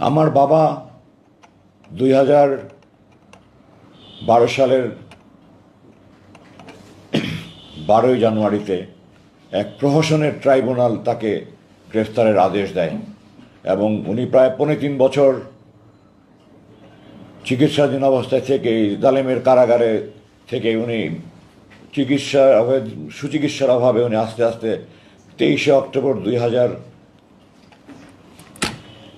আমার বাবা 2012 সালের 12ই জানুয়ারিতে এক প্রহসনের ট্রাইব্যুনাল তাকে গ্রেফতারের আদেশ দেয় এবং উনি প্রায় 3.25 বছর চিকিৎসাধীন অবস্থায় থেকে জালেমের কারাগারে থেকে উনি সুচিকিৎসার অভাবে উনি আস্তে আস্তে 23 অক্টোবর 2000,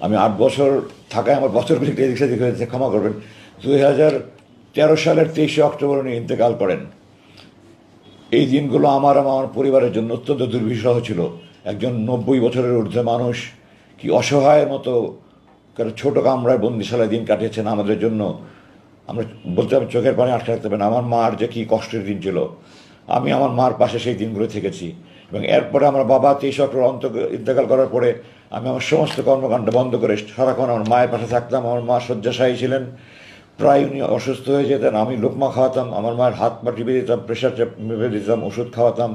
আমি 8 বছর থাকায় আমার বছরগুলি এদিক সেদিক হয়েছে, ক্ষমা করবেন, 2013 সালের 23 অক্টোবর উনি ইন্তেকাল করেন। এই দিনগুলো আমার পরিবারের জন্য অত্যন্ত দুর্বিষহ ছিল। একজন 90 বছরের ঊর্ধ্বে মানুষ কি অসহায়ের মতো ছোট কামরায় বন্দিশালায় দিন কাটিয়েছেন আমাদের জন্য। আমরা বলতে আমি চোখের পানি আটকে রাখতে পারি না। আমার মার যে কী কষ্টের দিন ছিল, আমি আমার মার পাশে সেই দিনগুলো থেকেছি। এবং এরপরে আমার বাবা 23 অক্টোবর ইন্তেকাল করার পরে আমি আমার সমস্ত কর্মকাণ্ড বন্ধ করে সারাক্ষণ আমার মায়ের পাশে থাকতাম। আমার মা শয্যাশায়ী ছিলেন, প্রায় উনি অসুস্থ হয়ে যেতেন। আমি লোকমা খাওয়াতাম, আমার মায়ের হাত পা টিপে দিতাম, প্রেশার মেপে দিতাম, ওষুধ খাওয়াতাম।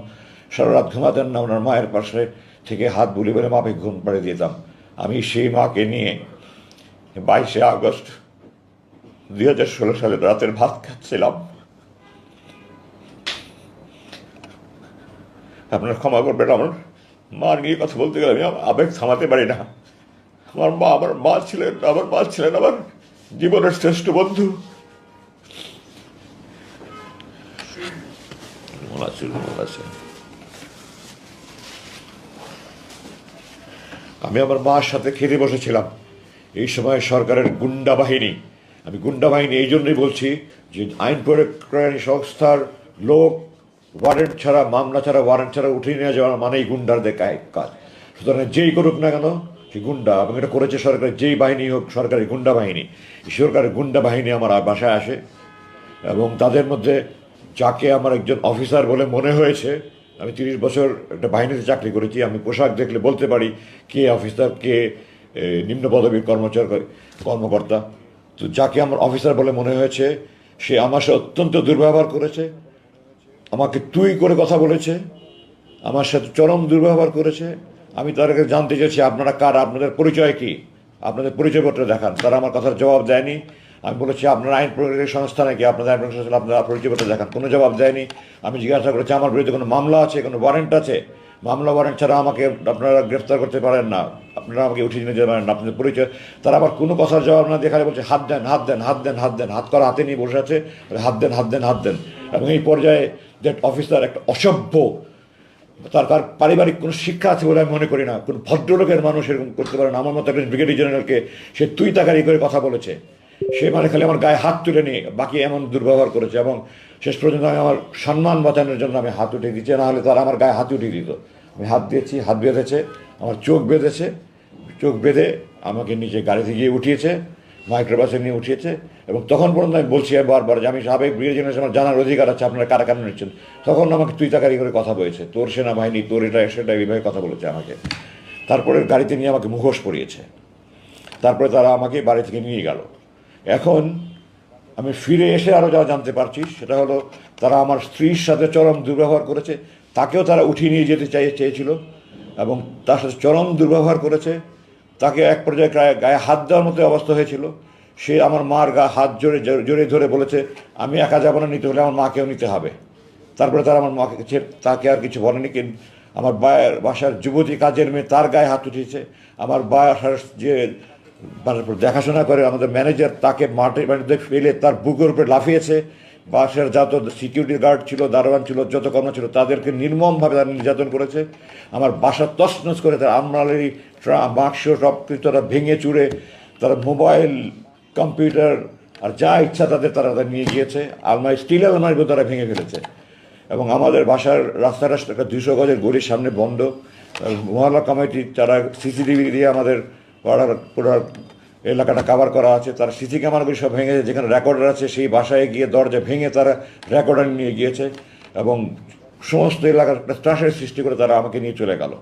সারা রাত ঘুমাতেন না, ওনার মায়ের পাশে থেকে হাত বুলি বলে মাপে ঘুম পাড়িয়ে দিতাম। আমি সেই মাকে নিয়ে 22 আগস্ট 2016 সালে রাতের ভাত খাচ্ছিলাম। আপনারা ক্ষমা করবেন, আমার মা নিয়ে কথা বলতে গেলে আমি আবেগ থামাতে পারি না। আমার মা ছিলেন আমার জীবনের শ্রেষ্ঠ বন্ধু। আমি আমার মার সাথে খেতে বসেছিলাম। এই সময় সরকারের গুন্ডা বাহিনী, আমি গুন্ডা বাহিনী এই জন্যই বলছি যে আইন প্রয়োগকারী সংস্থার লোক ওয়ারেন্ট ছাড়া, মামলা ছাড়া, ওয়ারেন্ট ছাড়া উঠিয়ে নিয়ে যাওয়া মানেই গুন্ডারদের কাজ। সুতরাং যেই করুক না কেন সে গুন্ডা, এবং এটা করেছে সরকারের যেই বাহিনী হোক, সরকারি গুন্ডা বাহিনী। সরকারের গুন্ডা বাহিনী আমার বাসায় আসে এবং তাদের মধ্যে যাকে আমার একজন অফিসার বলে মনে হয়েছে, আমি 30 বছর একটা বাহিনীতে চাকরি করেছি, আমি পোশাক দেখলে বলতে পারি কে অফিসার, কে নিম্ন পদবীর কর্মকর্তা। তো যাকে আমার অফিসার বলে মনে হয়েছে সে আমার সাথে অত্যন্ত দুর্ব্যবহার করেছে, আমাকে তুই করে কথা বলেছে, আমার সাথে চরম দুর্ব্যবহার করেছে। আমি তার কাছে জানতে চেয়েছি আপনারা কারা, আপনাদের পরিচয় কী, আপনাদের পরিচয়পত্র দেখান। তারা আমার কথার জবাব দেয়নি। আমি বলেছি আপনার আইন প্রয়োগের সংস্থা নাকি, আপনাদের আইন প্রয়োগের সংস্থা, আপনারা পরিচয়পত্র দেখান। কোনো জবাব দেয়নি। আমি জিজ্ঞাসা করেছি আমার বিরুদ্ধে কোনো মামলা আছে, কোনো ওয়ারেন্ট আছে। মামলা ওয়ারেন্ট ছাড়া আমাকে আপনারা গ্রেফতার করতে পারেন না, আপনারা আমাকে উঠিয়ে নিয়ে যেতে পারেন না, আপনাদের পরিচয়। তারা আবার কোনো কথার জবাব না দেখালে বলছে হাত দেন, হাত দেন, হাত দেন, হাত দেন, হাত করা হাতে নিয়ে বসে আছে, হাত দেন, হাত দেন, হাত দেন। এবং এই পর্যায়ে দ্যাট অফিসার একটা অসভ্য, তার পারিবারিক কোনো শিক্ষা আছে বলে আমি মনে করি না। কোনো ভদ্রলোকের মানুষ এরকম করতে পারে না। আমার মতো একজন ব্রিগেডিয়ার জেনারেলকে সে তুই তাকারি করে কথা বলেছে। সে খালি আমার গায়ে হাত তুলে নিয়ে বাকি এমন দুর্ব্যবহার করেছে। এবং শেষ পর্যন্ত আমি আমার সম্মান বাঁচানোর জন্য আমি হাত উঠিয়ে দিচ্ছি, না হলে তারা আমার গায়ে হাত উঠিয়ে দিত। আমি হাত দিয়েছি, হাত বেঁধেছে, আমার চোখ বেঁধেছে, চোখ বেঁধে আমাকে নিচে গাড়িতে গিয়ে উঠিয়েছে, মাইক্রোবাসে নিয়ে উঠিয়েছে। এবং তখন পর্যন্ত আমি বলছি বারবার যে আমি সাবেক ব্রিগেডিয়ার, আমার জানার অধিকার আছে আপনারা কারা কারণ নিচ্ছেন। তখন আমাকে তুই তাকারি করে কথা বলেছে, তোর সেনাবাহিনী, তোর এটা সেটা, এইভাবে কথা বলেছে আমাকে। তারপরে গাড়িতে নিয়ে আমাকে মুখোশ পরিয়েছে। তারপরে তারা আমাকে বাড়ি থেকে নিয়ে গেল। এখন আমি ফিরে এসে আরও যা জানতে পারছি সেটা হলো তারা আমার স্ত্রীর সাথে চরম দুর্ব্যবহার করেছে, তাকেও তারা উঠিয়ে নিয়ে যেতে চেয়েছিল এবং তার সাথে চরম দুর্ব্যবহার করেছে। তাকে এক পর্যায়ে গায়ে হাত দেওয়ার মতো অবস্থা হয়েছিল। সে আমার মার হাত জোরে ধরে বলেছে আমি একা যাবো না, নিতে হলে আমার মাকেও নিতে হবে। তারপরে তারা আমার মাকে তাকে আর কিছু বলেনি। কিন্তু আমার বাসার যুবতী কাজের মেয়ে, তার গায়ে হাত উঠিয়েছে। আমার বাসার যে দেখাশোনা করে আমাদের ম্যানেজার, তাকে মাঠে ফেলে তার বুকের উপরে লাফিয়েছে। বাসার যত সিকিউরিটি গার্ড ছিল, দারোয়ান ছিল, যত কর্ম ছিল, তাদেরকে নির্মমভাবে তারা নির্যাতন করেছে। আমার বাসা তছনছ করে তারা আলমারি, বাক্স সব কিছু তারা ভেঙে চুরে, তারা মোবাইল, কম্পিউটার আর যা ইচ্ছা তারা নিয়ে গিয়েছে। আলমারি, স্টিলের আলমারিগুলো তারা ভেঙে ফেলেছে। এবং আমাদের বাসার রাস্তাটা একটা 200 গজের গলির সামনে বন্ধ। মহল্লা কমিটি তারা সিসিটিভি দিয়ে আমাদের পুরো এলাকাটা কাভার করা আছে। তারা সিসি ক্যামেরাগুলি সব ভেঙেছে, যেখানে রেকর্ডার আছে সেই বাসায় গিয়ে দরজা ভেঙে তারা রেকর্ডার নিয়ে গিয়েছে এবং সমস্ত এলাকার একটা ত্রাসের সৃষ্টি করে তারা আমাকে নিয়ে চলে গেল।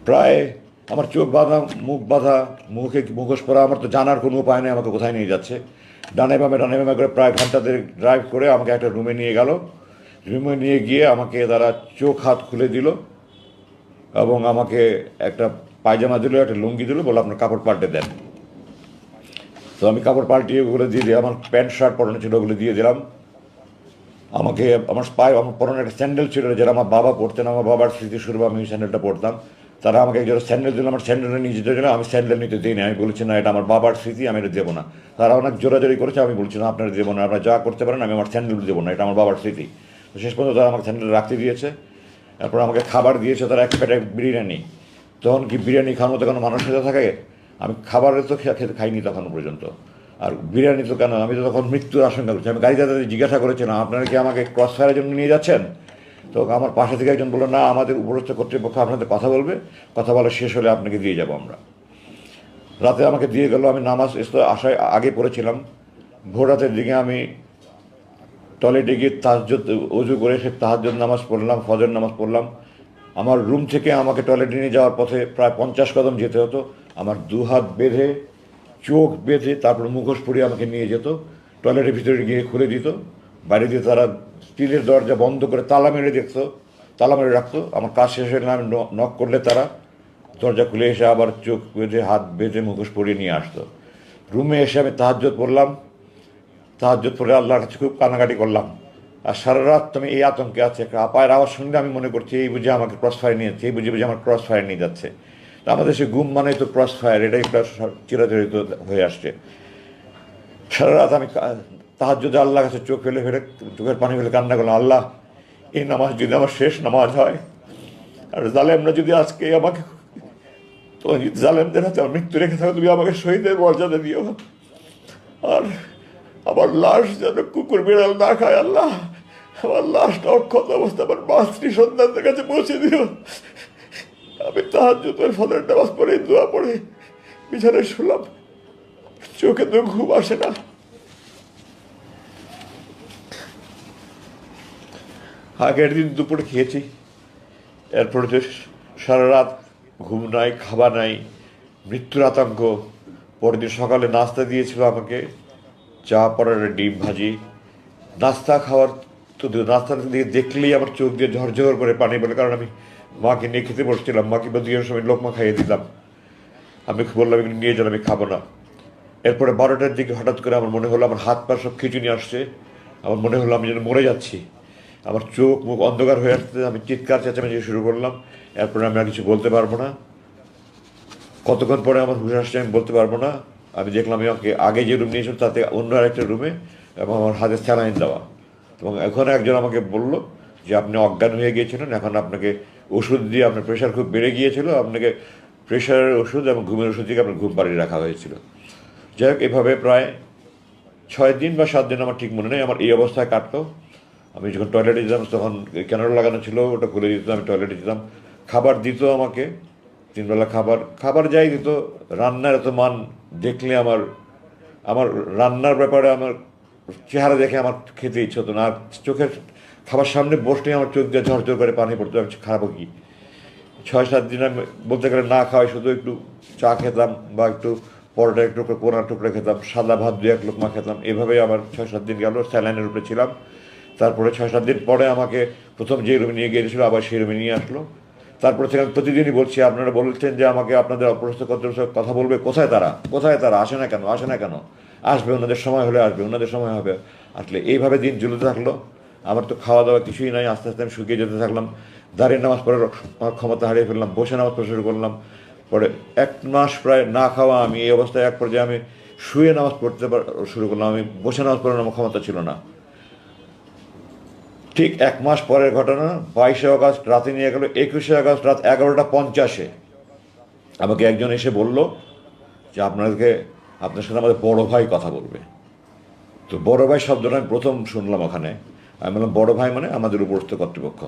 প্রায় আমার চোখ বাঁধা, মুখ বাঁধা, মুখোশ পরা, আমার তো জানার কোনো উপায় নেই আমাকে কোথায় নিয়ে যাচ্ছে। ডানে বামে করে প্রায় ঘন্টা ড্রাইভ করে আমাকে একটা রুমে নিয়ে গেল। রুমে নিয়ে গিয়ে আমাকে তারা চোখ হাত খুলে দিল এবং আমাকে একটা পায়জামা দিল, একটা লুঙ্গি দিল, বলে আপনার কাপড় পাল্টে দেন। তো আমি কাপড় পাল্টিয়ে ওগুলো দিয়ে দিয়ে আমার প্যান্ট শার্ট পরানো ছিল ওগুলো দিয়ে দিলাম। আমাকে আমার পায়ে আমার পরনে একটা স্যান্ডেল ছিল যেটা আমার বাবা পরতেন, আমার বাবার স্মৃতিস্বরূপ আমি ওই স্যান্ডেলটা পরতাম। তারা আমাকে একজন স্যান্ডেল দিল, আমার স্যান্ডেলটা নিয়ে যেতে দিল, আমি স্যান্ডেল নিতে দিই না, আমি বলেছি না এটা আমার বাবার স্মৃতি, আমি এটা দেবো না। তারা অনেক জোরাজোরি করেছে, আমি বলছি না আপনারা দেবো না, আপনারা যা করতে পারেন, আমি আমার স্যান্ডেল দেবো না, এটা আমার বাবার স্মৃতি। তো শেষ পর্যন্ত তারা আমাকে স্যান্ডেল রাখতে দিয়েছে। তারপর আমাকে খাবার দিয়েছে তারা, এক প্যাকেট বিরিয়ানি। তখন কি বিরিয়ানি খাওয়ার মতো কোনো মানুষ সাথে থাকে? আমি খাবারে তো খেতে খাইনি তখন পর্যন্ত। আর বিরিয়ানি তো কেন, আমি তো তখন মৃত্যুর আশঙ্কা করছি। আমি গাড়িতে জিজ্ঞাসা করেছিলাম আপনারা কি আমাকে ক্রস ফায়ারের জন্য নিয়ে যাচ্ছেন? তো আমার পাশে থেকে একজন বললো না, আমাদের উপরস্থ কর্তৃপক্ষ আপনাদের কথা বলবে, কথা বলা শেষ হলে আপনাকে দিয়ে যাবো আমরা। রাতে আমাকে দিয়ে গেল, আমি নামাজ আসায় আগে পড়েছিলাম। ভোর রাতের দিকে আমি টয়লেটে গিয়ে তাহাজ্জুদ অজু করে সে তাহাজ্জুদ নামাজ পড়লাম, ফজর নামাজ পড়লাম। আমার রুম থেকে আমাকে টয়লেটে নিয়ে যাওয়ার পথে প্রায় 50 কদম যেতে হতো। আমার দু হাত বেঁধে, চোখ বেঁধে, তারপর মুখোশ পরিয়ে আমাকে নিয়ে যেত। টয়লেটের ভিতরে গিয়ে খুলে দিত, বাইরে দিয়ে তারা স্টিলের দরজা বন্ধ করে তালা মেরে দেখতো, তালা মেরে রাখতো। আমার কাজ শেষ হলে আমি নক করলে তারা দরজা খুলে এসে আবার চোখ বেঁধে, হাত বেঁধে, মুখোশ পরিয়ে নিয়ে আসতো। রুমে এসে আমি তাহাজ্জুদ পড়লাম, তাহাজ্জুদ পড়ে আল্লাহর কাছে খুব কান্নাকাটি করলাম। আর সারা রাত আমি এই আতঙ্কে আছে, একটা আপায়ের আওয়াজ শুনলে আমি মনে করছি এই বুঝে আমাকে ক্রস ফায়ার নিয়ে যাচ্ছে, এই বুঝে বুঝে আমার ক্রস ফায়ার নিয়ে যাচ্ছে। তো আমাদের সে গুম মানে তো ক্রস ফায়ার, এটাই একটা চিরাচরিত হয়ে আসছে। সারা রাত আমি তাহাজ্জুদে আল্লাহর কাছে চোখ ফেলে ফেলে, চোখের পানি ফেলে কান্না করলাম, আল্লাহ এই নামাজ যদি আমার শেষ নামাজ হয়, আর জালেমরা যদি আজকে আমাকে, তো জালেমদের হাতে আমার মৃত্যু রেখে থাকো, তুমি আমাকে শহীদের মর্যাদা দিও। আর আমার লাশ যেন কুকুর বিড়াল না খায় আল্লাহ, আমার লাশটা অক্ষত অবস্থা আমার মাতৃ সন্তানদের কাছে পৌঁছে দিও। আমি তাহাজ্জুদের ফজরের নামাজ পড়ে, দোয়া পড়ে বিছানায় শুলাম, চোখে তো ঘুম আসে না। আগের দিন দুপুরে খেয়েছি, এরপরে তো সারা রাত ঘুম নাই, খাবার নাই, মৃত্যুর আতঙ্ক। পরের দিন সকালে নাস্তা দিয়েছিল আমাকে, চা, পরোটা, ডিম ভাজি। নাস্তা খাওয়ার তো নাস্তার দিকে দেখলেই আমার চোখ দিয়ে ঝরঝর করে পানি বলে, কারণ আমি মাকে নিয়ে খেতে বসছিলাম, মাকে দুইয়ের সময় লোকমা খাইয়ে দিলাম। আমি বললাম এগুলো নিয়ে যান, আমি খাবো না। এরপরে 12টার দিকে হঠাৎ করে আমার মনে হলো আমার হাত পা সব খিঁচুনি আসছে, আমার মনে হলো আমি যেন মরে যাচ্ছি। আমার চোখ মুখ অন্ধকার হয়ে আসতে, আমি চিৎকার চেঁচামেচি শুরু করলাম। এরপরে আমি আর কিছু বলতে পারবো না। কতক্ষণ পরে আমার হুশ আসছে আমি বলতে পারবো না। আমি দেখলাম আমাকে আগে যে রুম নিয়েছিল তাতে অন্য আরেকটা রুমে, এবং আমার হাতে স্যালাইন দেওয়া। এবং এখন একজন আমাকে বলল যে আপনি অজ্ঞান হয়ে গিয়েছিলেন, এখন আপনাকে ওষুধ দিয়ে, আপনার প্রেশার খুব বেড়ে গিয়েছিল, আপনাকে প্রেশারের ওষুধ এবং ঘুমের ওষুধ দিয়ে আপনার ঘুম পাড়িয়ে রাখা হয়েছিল। যাই হোক, এভাবে প্রায় 6 দিন বা 7 দিন, আমার ঠিক মনে নেই, আমার এই অবস্থায় কাটতো। আমি যখন টয়লেটে যেতাম তখন ক্যানোলা লাগানো ছিল, ওটা খুলে দিত, আমি টয়লেটে যেতাম। খাবার দিত আমাকে 3 বেলা খাবার, খাবার যাই দিত, রান্নার এত মান দেখলে আমার আমার রান্নার ব্যাপারে আমার চেহারা দেখে আমার খেতে ইচ্ছে হতো না। আর চোখের খাবার সামনে বসলেই আমার চোখ দিয়ে ঝরঝর করে পানি পড়তো, আমি খারাপও কি। 6-7 দিন আমি বলতে গেলে না খাওয়াই, শুধু একটু চা খেতাম বা একটু পরোটা একটু কোনা টুকরা খেতাম, সাদা ভাত 2-1 লোকমা খেতাম। এভাবেই আমার 6-7 দিন গেল, স্যালাইনের উপরে ছিলাম। তারপরে 6-7 দিন পরে আমাকে প্রথম যে রুমে নিয়ে গিয়েছিল আবার সেই রুমে নিয়ে আসলো। তারপরে থেকে আমি প্রতিদিনই বলছি, আপনারা বলছেন যে আমাকে আপনাদের অপরস্থ কর্তৃপক্ষ কথা বলবে, কোথায় তারা, কোথায় তারা, আসে না কেন, আসে না কেন? আসবে, ওনাদের সময় হলে আসবে, ওনাদের সময় হবে। আসলে এইভাবে দিন চলতে থাকলো। আমার তো খাওয়া দাওয়া কিছুই নাই, আস্তে আস্তে আমি শুকিয়ে যেতে থাকলাম। দাঁড়িয়ে নামাজ পড়ার আমার ক্ষমতা হারিয়ে ফেললাম, বসে নামাজ পড়া শুরু করলাম। পরে 1 মাস প্রায় না খাওয়া আমি, এই অবস্থায় এক পর্যায়ে আমি শুয়ে নামাজ পড়তে শুরু করলাম, আমি বসে নামাজ পড়ার আমার ক্ষমতা ছিল না। ঠিক 1 মাস পরের ঘটনা, 22শে আগস্ট রাতে নিয়ে গেল, 21শে আগস্ট রাত 11টা 50-এ আমাকে একজন এসে বলল যে আপনার সাথে আমাদের বড় ভাই কথা বলবে। তো বড় ভাই শব্দটা আমি প্রথম শুনলাম ওখানে। আমি বললাম বড় ভাই মানে আমাদের উপরস্থ কর্তৃপক্ষ।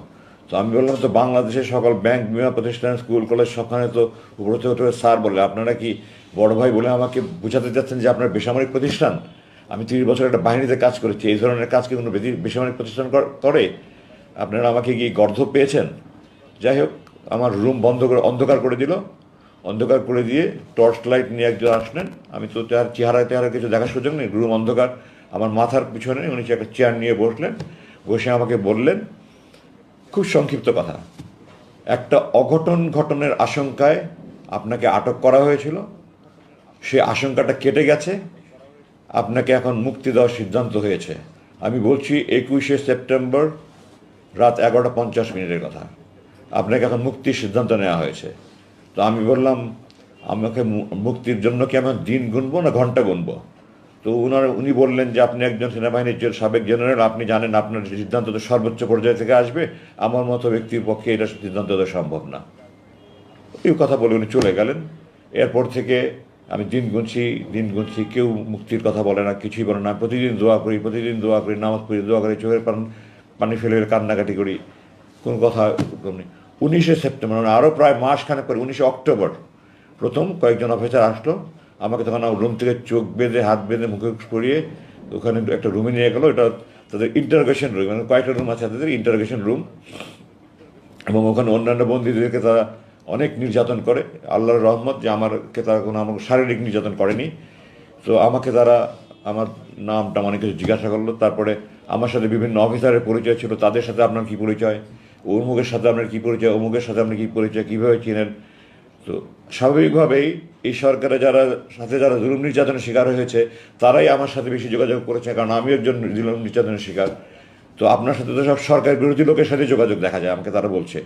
তো আমি বললাম তো বাংলাদেশের সকল ব্যাংক, বিমা প্রতিষ্ঠান, স্কুল, কলেজ সবখানে তো উপরস্থ স্যার বলে, আপনারা কি বড় ভাই বলে আমাকে বোঝাতে চাচ্ছেন যে আপনার বেসামরিক প্রতিষ্ঠান? আমি 30 বছর একটা বাহিনীতে কাজ করেছি, এই ধরনের কাজ কি কোনো বেসামরিক প্রতিষ্ঠান করে? আপনারা আমাকে কি গর্ধব পেয়েছেন? যাই হোক, আমার রুম বন্ধ করে অন্ধকার করে দিল। অন্ধকার করে দিয়ে টর্চ লাইট নিয়ে একজন আসলেন। আমি তো তার চেহারা কিছু দেখার সুযোগ নেই, রুম অন্ধকার। আমার মাথার পিছনে উনি একটা চেয়ার নিয়ে বসলেন, বসে আমাকে বললেন খুব সংক্ষিপ্ত কথা, একটা অঘটন ঘটনের আশঙ্কায় আপনাকে আটক করা হয়েছিল, সে আশঙ্কাটা কেটে গেছে, আপনাকে এখন মুক্তি দেওয়ার সিদ্ধান্ত হয়েছে। আমি বলছি 21শে সেপ্টেম্বর রাত 11:50 কথা। আপনাকে এখন মুক্তির সিদ্ধান্ত নেওয়া হয়েছে। তো আমি বললাম, আমাকে মুক্তির জন্য কি আমি দিন গুনবো না ঘন্টা গুনবো? তো উনি বললেন যে আপনি একজন সেনাবাহিনীর সাবেক জেনারেল, আপনি জানেন আপনার সিদ্ধান্ত তো সর্বোচ্চ পর্যায় থেকে আসবে, আমার মতো ব্যক্তির পক্ষে এটা সিদ্ধান্ত দেওয়া সম্ভব না। এই কথা বলে উনি চলে গেলেন। এরপর থেকে আমি দিন গুনছি, কেউ মুক্তির কথা বলে না, কিছুই বলে না। প্রতিদিন দোয়া করি, নামাজ পড়ি, দোয়া করি, চোখের পানি ফেলে কান্নাকাটি করি, কোনো কথা নেই। 19শে সেপ্টেম্বর, মানে আরও প্রায় মাসখানেক পরে, 19শে অক্টোবর প্রথম কয়েকজন অফিসার আসলো। আমাকে তখন রুম থেকে চোখ বেঁধে, হাত বেঁধে, মুখে পরিয়ে ওখানে একটা রুমে নিয়ে গেলো। এটা তাদের ইন্টারোগেশন রুম, মানে কয়েকটা রুম আছে তাদের ইন্টারোগেশন রুম। এবং ওখানে অন্যান্য বন্দীদেরকে তারা অনেক নির্যাতন করে। আল্লাহর রহমত যে আমাকে তারা আমাকে শারীরিক নির্যাতন করেনি। তো আমাকে তারা আমার নামটা অনেক কিছু জিজ্ঞাসা করলো। তারপরে আমার সাথে বিভিন্ন অফিসারের পরিচয় ছিল, তাদের সাথে আপনার কী পরিচয়, অমুকের সাথে আপনার কী পরিচয়, অমুকের সাথে আপনার কী পরিচয়, কীভাবে চিনেন। তো স্বাভাবিকভাবেই এই সরকারে যারা জুলুম নির্যাতনের শিকার হয়েছে তারাই আমার সাথে বেশি যোগাযোগ করেছে, কারণ আমি একজন জুলুম নির্যাতনের শিকার। তো আপনার সাথে তো সব সরকার বিরোধী লোকের সাথে যোগাযোগ দেখা যায়, আমাকে তারা বলছে।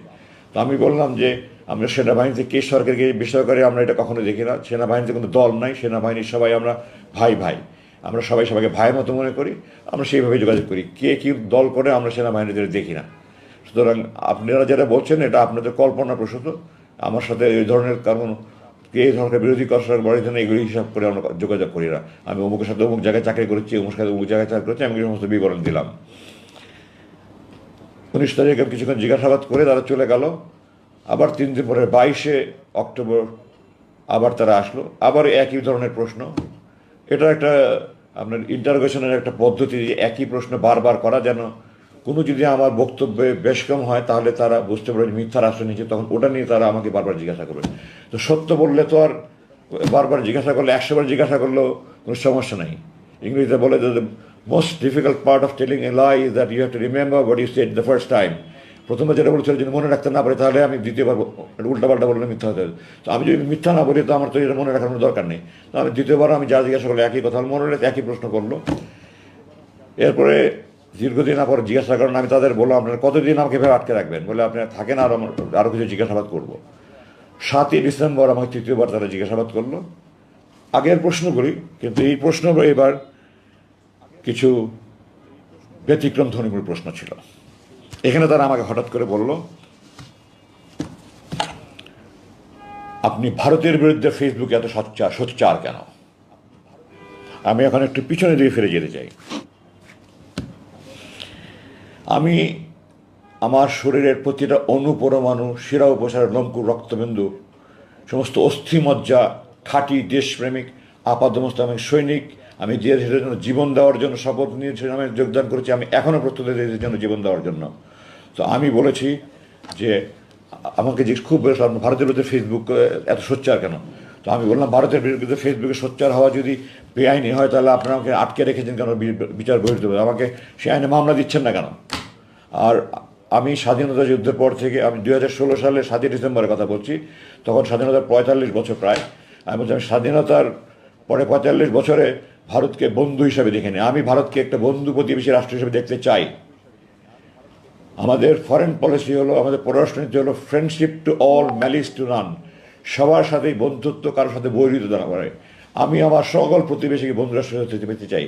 তো আমি বললাম যে আমরা সেনাবাহিনীতে কে সরকারকে বেসরকারি আমরা এটা কখনো দেখি না। সেনাবাহিনীতে কোনো দল নাই, সেনাবাহিনীর সবাই আমরা ভাই ভাই, আমরা সবাইকে ভাইয়ের মতো মনে করি, আমরা সেইভাবে যোগাযোগ করি। কে কী দল করে আমরা সেনাবাহিনীতে দেখি না। সুতরাং আপনারা যেটা বলছেন এটা আপনাদের কল্পনাপ্রসূত। আমার সাথে এই ধরনের কারণ এই ধরনের বিরোধী করার বড় জন্য এগুলি হিসাব করে আমরা যোগাযোগ করি না। আমি অমুকের সাথে অমুক জায়গায় চাকরি করেছি, অমুক সাথে অমুক জায়গায় চাকরি করেছি, আমি সমস্ত বিবরণ দিলাম। 19 তারিখে কিছুক্ষণ জিজ্ঞাসাবাদ করে তারা চলে গেল। আবার 3 দিন পরে 22শে অক্টোবর আবার তারা আসলো, আবার একই ধরনের প্রশ্ন। এটা একটা আপনার ইন্টারোগেশনের একটা পদ্ধতি, একই প্রশ্ন বারবার করা, যেন কোনো যদি আমার বক্তব্যে বেশ কম হয় তাহলে তারা বুঝতে পারবে মিথ্যার আশ্রয় নিচ্ছে, তখন ওটা নিয়ে তারা আমাকে বারবার জিজ্ঞাসা করবে। তো সত্য বললে তো আর বারবার জিজ্ঞাসা করলে, 100 বার জিজ্ঞাসা করলেও কোনো সমস্যা নেই। ইংরেজিতে বলে যে most difficult part of telling a lie is that you have to remember what you said the first time. প্রথমে যেটা বলেছিল যদি মনে রাখতে না পারি তাহলে আমি দ্বিতীয়বার উল্টাপাল্টা বললে মিথ্যা হতে হবে। তো আমি যদি মিথ্যা না বলি তো আমার তো এটা মনে রাখার কোনো দরকার নেই। তো আমি দ্বিতীয়বার আমি যা জিজ্ঞাসা করলে একই কথা মনে রেখে একই প্রশ্ন করলো। এরপরে দীর্ঘদিন পর জিজ্ঞাসা করেন, আমি তাদের বললাম আপনারা কতদিন আমাকে এভাবে আটকে রাখবেন, বলে আপনারা থাকেন আরও কিছু জিজ্ঞাসাবাদ করবো। 7ই ডিসেম্বর আমাকে তৃতীয়বার তারা জিজ্ঞাসাবাদ করলো, আগের প্রশ্নগুলি, কিন্তু এই প্রশ্ন এবার কিছু ব্যতিক্রম ধর্মীয় প্রশ্ন ছিল। এখানে তারা আমাকে হঠাৎ করে বলল, আপনি ভারতের বিরুদ্ধে ফেসবুকে এত সোচ্চার কেন? আমি এখন একটু পিছনে দিয়ে ফিরে যেতে চাই। আমি আমার শরীরের প্রতিটা অনুপরমাণু, শিরা উপসারের লোমকূপ, রক্তবিন্দু, সমস্ত অস্থিমজ্জা, খাঁটি দেশপ্রেমিক আপাদমস্তক সৈনিক, আমি দেশের জন্য জীবন দেওয়ার জন্য শপথ নিয়েছিলাম, আমি যোগদান করেছি, আমি এখনও প্রস্তুত দেশের জন্য জীবন দেওয়ার জন্য। তো আমি বলেছি যে আমাকে যে খুব ভারতের বিরুদ্ধে ফেসবুক এত সোচ্চার কেন? তো আমি বললাম ভারতের বিরুদ্ধে ফেসবুকে সোচ্চার হওয়া যদি বেআইনি হয় তাহলে আপনারা আমাকে আটকে রেখেছেন কেন? বিচার বহির্ভূত হবে, আমাকে সে আইনে মামলা দিচ্ছেন না কেন? আর আমি স্বাধীনতা যুদ্ধের পর থেকে, আমি 2016 সালে 7ই ডিসেম্বরের কথা বলছি, তখন স্বাধীনতার 45 বছর প্রায়। আমি বলছি আমি স্বাধীনতার পরে 45 বছরে ভারতকে বন্ধু হিসাবে দেখে নিই। আমি ভারতকে একটা বন্ধু প্রতিবেশী রাষ্ট্র হিসেবে দেখতে চাই। আমাদের ফরেন পলিসি হলো, আমাদের পররাষ্ট্রনীতি হলো friendship to all, malice two নান। সবার সাথেই বন্ধুত্ব, কারোর সাথে বৈরিতা না করে। আমি আমার সকল প্রতিবেশীকে বন্ধু রাষ্ট্র হতে পেতে চাই,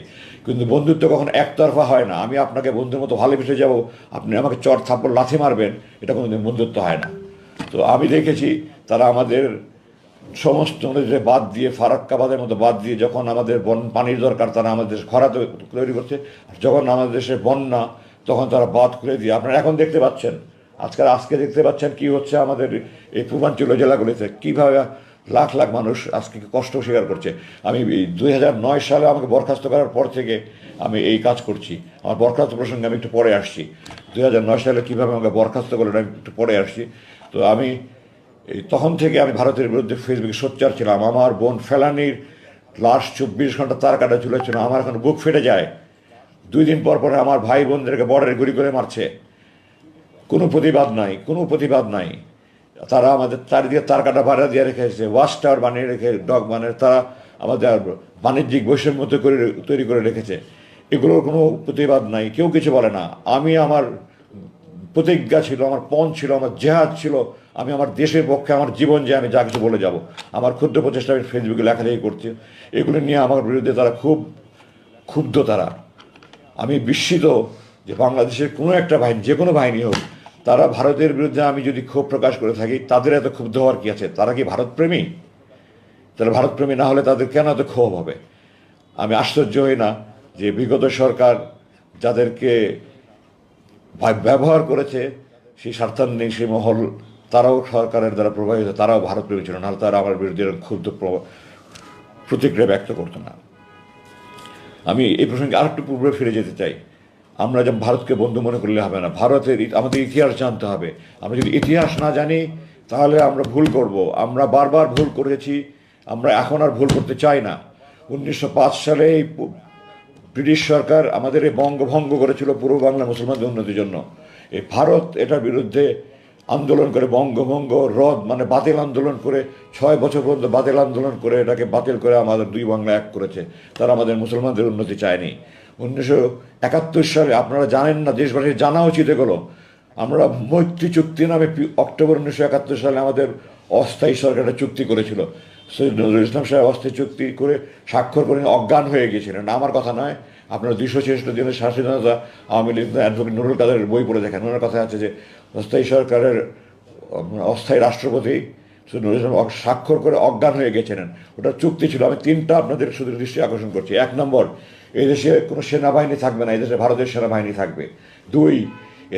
কিন্তু বন্ধুত্ব কখনো একতরফা হয় না। আমি আপনাকে বন্ধুর মতো ভালোবেসে যাব, আপনি আমাকে চর থাপ্পড় লাথি মারবেন, এটা কোনোদিন বন্ধুত্ব হয় না। তো আমি দেখেছি তারা আমাদের সমস্ত নদীতে বাদ দিয়ে, ফারাক্কাবাদের মতো বাদ দিয়ে, যখন আমাদের পানির দরকার তারা আমাদের খরা তৈরি করছে, আর যখন আমাদের দেশে বন্যা তখন তারা বাঁধ খুলে দিয়ে, আপনারা এখন দেখতে পাচ্ছেন, আজকে দেখতে পাচ্ছেন কি হচ্ছে আমাদের এই পূর্বাঞ্চলীয় জেলাগুলিতে, কীভাবে লাখ লাখ মানুষ আজকে কষ্ট স্বীকার করছে। আমি 2009 সালে আমাকে বরখাস্ত করার পর থেকে আমি এই কাজ করছি। আমার বরখাস্ত প্রসঙ্গে আমি একটু পরে আসছি। 2009 সালে কীভাবে আমাকে বরখাস্ত করলেন আমি একটু পরে আসছি। তো আমি তখন থেকে আমি ভারতের বিরুদ্ধে ফেসবুকে সোচ্চার ছিলাম। আমার বোন ফেলানির লাশ 24 ঘন্টা তার কাটা ঝুলেছিল, আমার এখন বুক ফেটে যায়। 2 দিন পর পরে আমার ভাই বোনদেরকে বর্ডারে গুলি করে মারছে, কোনো প্রতিবাদ নাই। তারা আমাদের চারিদিকে তার কাটা ভাড়া দিয়ে রেখেছে, ওয়াচ টাওয়ার বানিয়ে রেখে, ডগ বানিয়ে তারা আমাদের বাণিজ্যিক বৈষম্য তৈরি করে রেখেছে। এগুলোর কোনো প্রতিবাদ নাই, কেউ কিছু বলে না। আমি আমার প্রতিজ্ঞা ছিল, আমার পণ ছিল, আমার জেহাদ ছিল, আমি আমার দেশের পক্ষে আমার জীবন যে আমি যা কিছু বলে যাব। আমার ক্ষুদ্র প্রচেষ্টা আমি ফেসবুকে লেখালেখি করছি, এগুলো নিয়ে আমার বিরুদ্ধে তারা খুব ক্ষুব্ধ। আমি বিস্মিত যে বাংলাদেশের কোনো একটা বাহিনী, যে কোনো বাহিনী হোক, তারা ভারতের বিরুদ্ধে আমি যদি ক্ষোভ প্রকাশ করে থাকি, তাদের এত ক্ষুব্ধ হওয়ার কী আছে? তারা কি ভারতপ্রেমী? তারা ভারতপ্রেমী না হলে তাদের কেন এত ক্ষোভ হবে? আমি আশ্চর্য হই না যে বিগত সরকার যাদেরকে ব্যবহার করেছে, সেই স্বার্থান্বেষী সেই মহল, তারাও সরকারের দ্বারা প্রভাবিত, তারাও ভারতপ্রেমী ছিল, নাহলে তারা আমার বিরুদ্ধে ক্ষুব্ধ প্রতিক্রিয়া ব্যক্ত করতো না। আমি এই প্রসঙ্গে আরেকটু পূর্বে ফিরে যেতে চাই। আমরা যেমন ভারতকে বন্ধু মনে করলে হবে না, ভারতের আমাদের ইতিহাস জানতে হবে। আমরা যদি ইতিহাস না জানি তাহলে আমরা ভুল করব। আমরা বারবার ভুল করেছি, আমরা এখন আর ভুল করতে চাই না। 1905 সালে এই ব্রিটিশ সরকার আমাদের এই বঙ্গভঙ্গ করেছিল পূর্ব বাংলার মুসলমানদের উন্নতির জন্য। এই ভারত এটার বিরুদ্ধে আন্দোলন করে, বঙ্গভঙ্গ রদ মানে বাতিল আন্দোলন করে, 6 বছর পর্যন্ত বাতিল আন্দোলন করে এটাকে বাতিল করে আমাদের দুই বাংলা এক করেছে। তারা আমাদের মুসলমানদের উন্নতি চায়নি। 1971 সালে, আপনারা জানেন না, দেশবাসীর জানা উচিত এগুলো, আমরা মৈত্রী চুক্তি নামে অক্টোবর 1971 সালে আমাদের অস্থায়ী সরকার একটা চুক্তি করেছিল। সৈয়দ নজরুল ইসলাম সাহেব অস্থায়ী চুক্তি করে স্বাক্ষর করে অজ্ঞান হয়ে গিয়েছিলেন। আমার কথা নয়, আপনারা 266 দিনের স্বাধীনতা আওয়ামী লীগ অ্যাডভোকেট নুরুল কাদেরের বই পড়ে দেখেন। ওনার কথা আছে যে অস্থায়ী সরকারের অস্থায়ী রাষ্ট্রপতি সৈয়দ নজরুল ইসলাম স্বাক্ষর করে অজ্ঞান হয়ে গেছিলেন। ওটা চুক্তি ছিল। আমি 3টা আপনাদের শুধু দৃষ্টি আকর্ষণ করছি। 1 নম্বর, এদেশে কোনো সেনাবাহিনী থাকবে না, এদেশে ভারতের সেনাবাহিনী থাকবে। 2,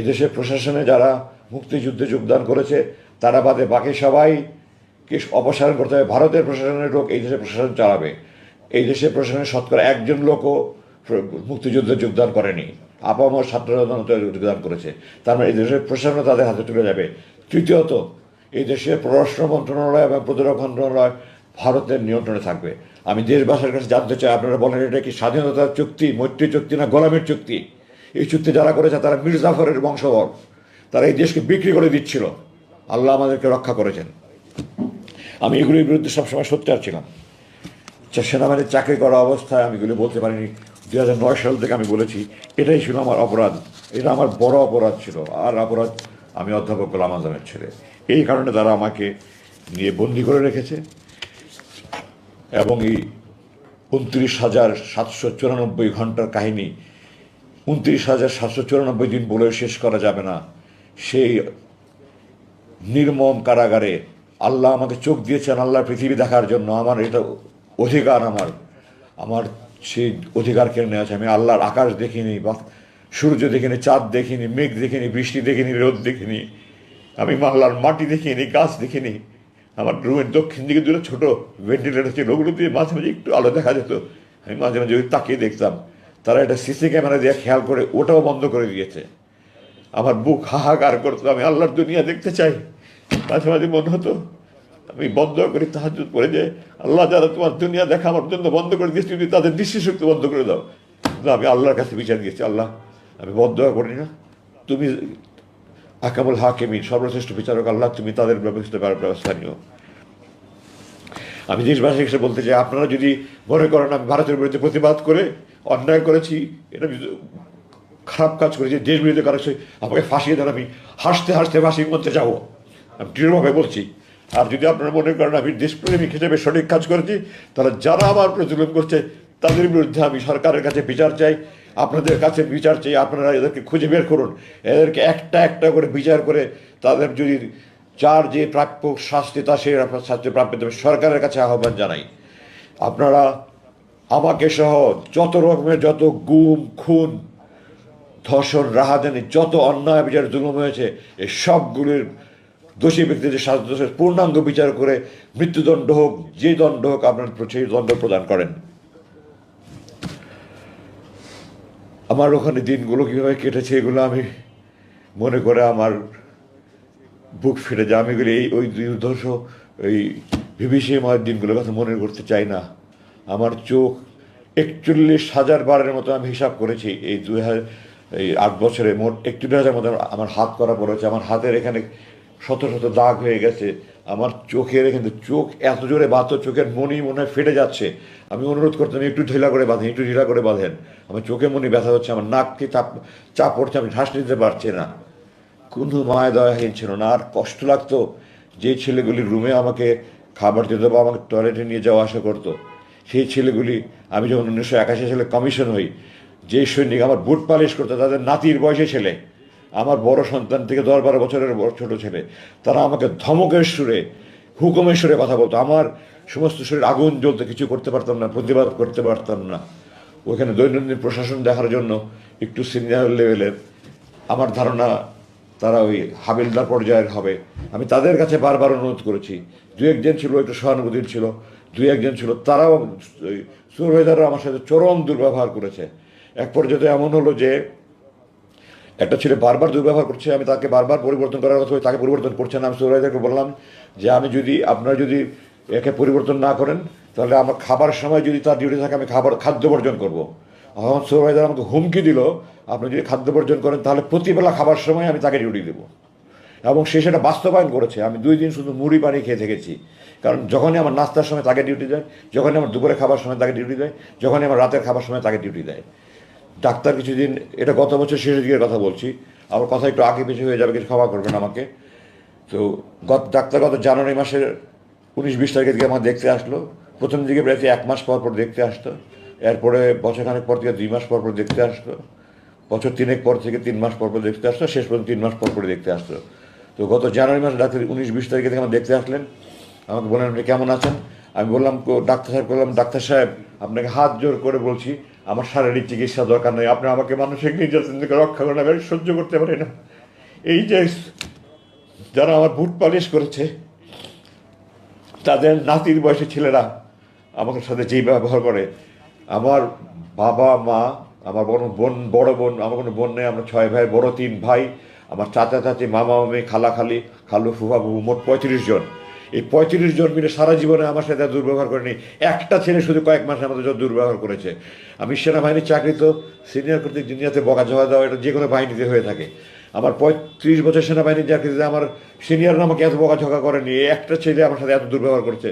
এদেশের প্রশাসনে যারা মুক্তিযুদ্ধে যোগদান করেছে তারা বাদে বাকি সবাইকে অপসারণ করতে হবে। ভারতের প্রশাসনের লোক এই দেশে প্রশাসন চালাবে। এই দেশের প্রশাসনের শতকরা 1জন লোকও মুক্তিযুদ্ধে যোগদান করেনি, আপামর ছাত্ররা যোগদান করেছে। তার মানে এই দেশের প্রশাসন তাদের হাতে তুলে যাবে। তৃতীয়ত, এই দেশের পররাষ্ট্র মন্ত্রণালয় এবং প্রতিরক্ষা মন্ত্রণালয় ভারতের নিয়ন্ত্রণে থাকবে। আমি দেশবাসীর কাছে জানতে চাই, আপনারা বলেন এটা কি স্বাধীনতার চুক্তি, মৈত্রী চুক্তি না গোলামের চুক্তি? এই চুক্তি যারা করেছে তারা মীর জাফরের বংশধর, তারা এই দেশকে বিক্রি করে দিচ্ছিল। আল্লাহ আমাদেরকে রক্ষা করেছেন। আমি এগুলির বিরুদ্ধে সবসময় সোচ্চার ছিলাম। সেনাবাহিনীর চাকরি করা অবস্থায় আমি এগুলি বলতে পারিনি। 2009 সাল থেকে আমি বলেছি, এটাই ছিল আমার অপরাধ, এটা আমার বড় অপরাধ ছিল। আর অপরাধ, আমি অধ্যাপক গোলাম আজমের ছেলে। এই কারণে তারা আমাকে নিয়ে বন্দি করে রেখেছে। এবং এই 29,794 ঘন্টার কাহিনী 29,794 দিন বলে শেষ করা যাবে না। সেই নির্মম কারাগারে আল্লাহ আমাকে চোখ দিয়েছেন আল্লাহর পৃথিবী দেখার জন্য। আমার এটা অধিকার, আমার সেই অধিকার কেড়ে নেওয়া আছে। আমি আল্লাহর আকাশ দেখিনি, বা সূর্য দেখিনি, চাঁদ দেখিনি, মেঘ দেখিনি, বৃষ্টি দেখিনি, রোদ দেখিনি, আমি আল্লাহর মাটি দেখিনি, গাছ দেখিনি। আমার রুমের দক্ষিণ দিকে দুটো ছোটো ভেন্টিলেটর ছিল, ওগুলো দিয়ে মাঝে মাঝে একটু আলো দেখা যেত। আমি মাঝে মাঝে ওই তাকিয়ে দেখতাম। তারা একটা সিসি ক্যামেরা দিয়ে খেয়াল করে ওটাও বন্ধ করে দিয়েছে। আমার বুক হাহাকার করতো, আমি আল্লাহর দুনিয়া দেখতে চাই। মাঝে মাঝে মনে হতো আমি বন্ধ করি তাহাজ্জুদ পড়ে, যে আল্লাহ যারা তোমার দুনিয়া দেখা আমার জন্য বন্ধ করে দিয়েছি, তুমি তাদের দৃষ্টিশক্তি বন্ধ করে দাও। কিন্তু আমি আল্লাহর কাছে বিচার দিয়েছি, আল্লাহ আমি বন্ধ করি না, তুমি আকামুল হাকিমিন, সর্বশ্রেষ্ঠ বিচারক আল্লাহ, তুমি তাদের ব্যবস্থা নিও। আমি দেশবাসী হিসেবে বলতে চাই, আপনারা যদি মনে করেন আমি ভারতের বিরুদ্ধে প্রতিবাদ করে অন্যায় করেছি, এটা খারাপ কাজ করেছি, দেশ বিরুদ্ধে কারো আমাকে ফাঁসিয়ে দেন, আমি হাসতে হাসতে ফাঁসি মঞ্চে যাবো, আমি দৃঢ়ভাবে বলছি। আর যদি আপনারা মনে করেন আমি দেশপ্রেমিক হিসেবে সঠিক কাজ করেছি, তাহলে যারা আমার উপরে জুলুম করছে তাদের বিরুদ্ধে আমি সরকারের কাছে বিচার চাই, আপনাদের কাছে বিচার চাই। আপনারা এদেরকে খুঁজে বের করুন, এদেরকে একটা একটা করে বিচার করে তাদের যদি যার যে প্রাপ্য শাস্তি তা সেই শাস্তি প্রাপ্য দেবে, সরকারের কাছে আহ্বান জানাই। আপনারা আমাকে সহ যত রকমের যত গুম খুন ধর্ষণ রাহাজানি যত অন্যায় বিচার জুলুম হয়েছে, এই সবগুলির দোষী ব্যক্তিদের শাস্তি পূর্ণাঙ্গ বিচার করে মৃত্যুদণ্ড হোক, যে দণ্ড হোক, আপনার সেই দণ্ড প্রদান করেন। আমার ওখানে দিনগুলো কীভাবে কেটেছে এগুলো আমি মনে করে আমার বুক ফিরে যায়। আমি এগুলি ওই দুর্ধর্ষ ওই বিভীষিকাময় দিনগুলোর কথা মনে করতে চাই না। আমার চোখ 41,000 বারের মতো আমি হিসাব করেছি এই 8 বছরে, মোট 41,000 মতো আমার হাত করা পড়েছে। আমার হাতের এখানে শত শত দাগ হয়ে গেছে। আমার চোখের কিন্তু চোখ এত জোরে বাঁধতো, চোখের মনি মনে হয় ফেটে যাচ্ছে। আমি অনুরোধ করতাম একটু ঢিলা করে বাঁধেন, একটু ঢিলা করে বাঁধেন, আমার চোখে মনি ব্যথা হচ্ছে, আমার নাককে চাপ চাপ পড়ছে, আমি শ্বাস নিতে পারছি না। কোনো মায়া দয়াহীন ছিল না। আর কষ্ট লাগতো যে ছেলেগুলি রুমে আমাকে খাবার দিত বা আমাকে টয়লেটে নিয়ে যাওয়া আসা করতো, সেই ছেলেগুলি, আমি যখন 1981 সালে কমিশন হই, যে সৈনিক আমার বুট পালিশ করতো তাদের নাতির বয়সী ছেলে, আমার বড় সন্তান থেকে 10-12 বছরের বড় ছোট ছেলে, তারা আমাকে ধমকের সুরে, হুকুমের সুরে কথা বলতো। আমার সমস্ত শরীর আগুন জ্বলতে, কিছু করতে পারতাম না, প্রতিবাদ করতে পারতাম না। ওখানে দৈনন্দিন প্রশাসন দেখার জন্য একটু সিনিয়র লেভেলের, আমার ধারণা তারা ওই হাবিলদার পর্যায়ের হবে, আমি তাদের কাছে বারবার অনুরোধ করেছি। দু একজন ছিল একটু সহানুভূতির ছিল, দু একজন ছিল তারাও, সুপারভাইজাররা আমার সাথে চরম দুর্ব্যবহার করেছে। এক পর্যায়ে এমন হলো যে একটা ছেলে বারবার দুর্ব্যবহার করছে, আমি তাকে বারবার পরিবর্তন করার কথা, তাকে পরিবর্তন করছে না। আমি সুপারভাইজারকে বললাম যে আমি যদি, আপনারা যদি একে পরিবর্তন না করেন তাহলে আমার খাবার সময় যদি তার ডিউটি থাকে আমি খাদ্য বর্জন করবো। এখন সুপারভাইজার আমাকে হুমকি দিল, আপনি যদি খাদ্য বর্জন করেন তাহলে প্রতিবেলা খাবার সময় আমি তাকে ডিউটি দেবো। এবং সে সেটা বাস্তবায়ন করেছে। আমি 2 দিন শুধু মুড়ি পানি খেয়ে থেকেছি, কারণ যখনই আমার নাস্তার সময় তাকে ডিউটি দেয়, যখনই আমার দুপুরে খাবার সময় তাকে ডিউটি দেয়, যখনই আমার রাতের খাবার সময় তাকে ডিউটি দেয়। ডাক্তার কিছুদিন, এটা গত বছর শেষের দিকের কথা বলছি, আমার কথা একটু আগে পিছিয়ে হয়ে যাবে, কিছু ক্ষমা করবেন আমাকে। তো ডাক্তার গত জানুয়ারি মাসের 19-20 তারিখের দিকে আমার দেখতে আসলো। প্রথম দিকে প্রায় 1 মাস পর পর দেখতে আসতো, এরপরে বছরখানেক পর থেকে 2 মাস পর পর দেখতে আসতো, বছর 3 পর থেকে 3 মাস পর পর দেখতে আসতো, শেষ পর্যন্ত 3 মাস পর পর দেখতে আসতো। তো গত জানুয়ারি মাসে ডাক্তার 19-20 তারিখে থেকে আমার দেখতে আসলেন, আমাকে বললেন আপনি কেমন আছেন। আমি বললাম, ডাক্তার সাহেব, বললাম ডাক্তার সাহেব আপনাকে হাত জোর করে বলছি আমার শারীরিক চিকিৎসা দরকার নেই, আপনি আমাকে মানসিক নির্যাতন থেকে রক্ষা করেন, আমি সহ্য করতে পারি না। এই যে যারা আমার বুট পালিশ করেছে তাদের নাতির বয়সী ছেলেরা আমাদের সাথে যেই ব্যবহার করে, আমার বাবা মা, আমার বড় বোন, আমার কোনো বোন নেই, আমরা 6 ভাই, বড় 3 ভাই, আমার চাচা চাচি, মামা মামি, খালা খালি, খালু ফুফা ফুফু, মোট 35 জন। এই 35 জন মিলে সারা জীবনে আমার সাথে দুর্ব্যবহার করেনি। একটা ছেলে শুধু কয়েক মাসে আমাদের যত দুর্ব্যবহার করেছে। আমি সেনাবাহিনীর চাকরি, তো সিনিয়র কর্তৃক দুনিয়াতে বকাঝকা দেওয়া এটা যে কোনো বাহিনীতে হয়ে থাকে। আমার 35 বছর সেনাবাহিনীর চাকরিতে আমার সিনিয়ররা আমাকে এত বকাঝকা করেনি, একটা ছেলে আমার সাথে এত দুর্ব্যবহার করছে।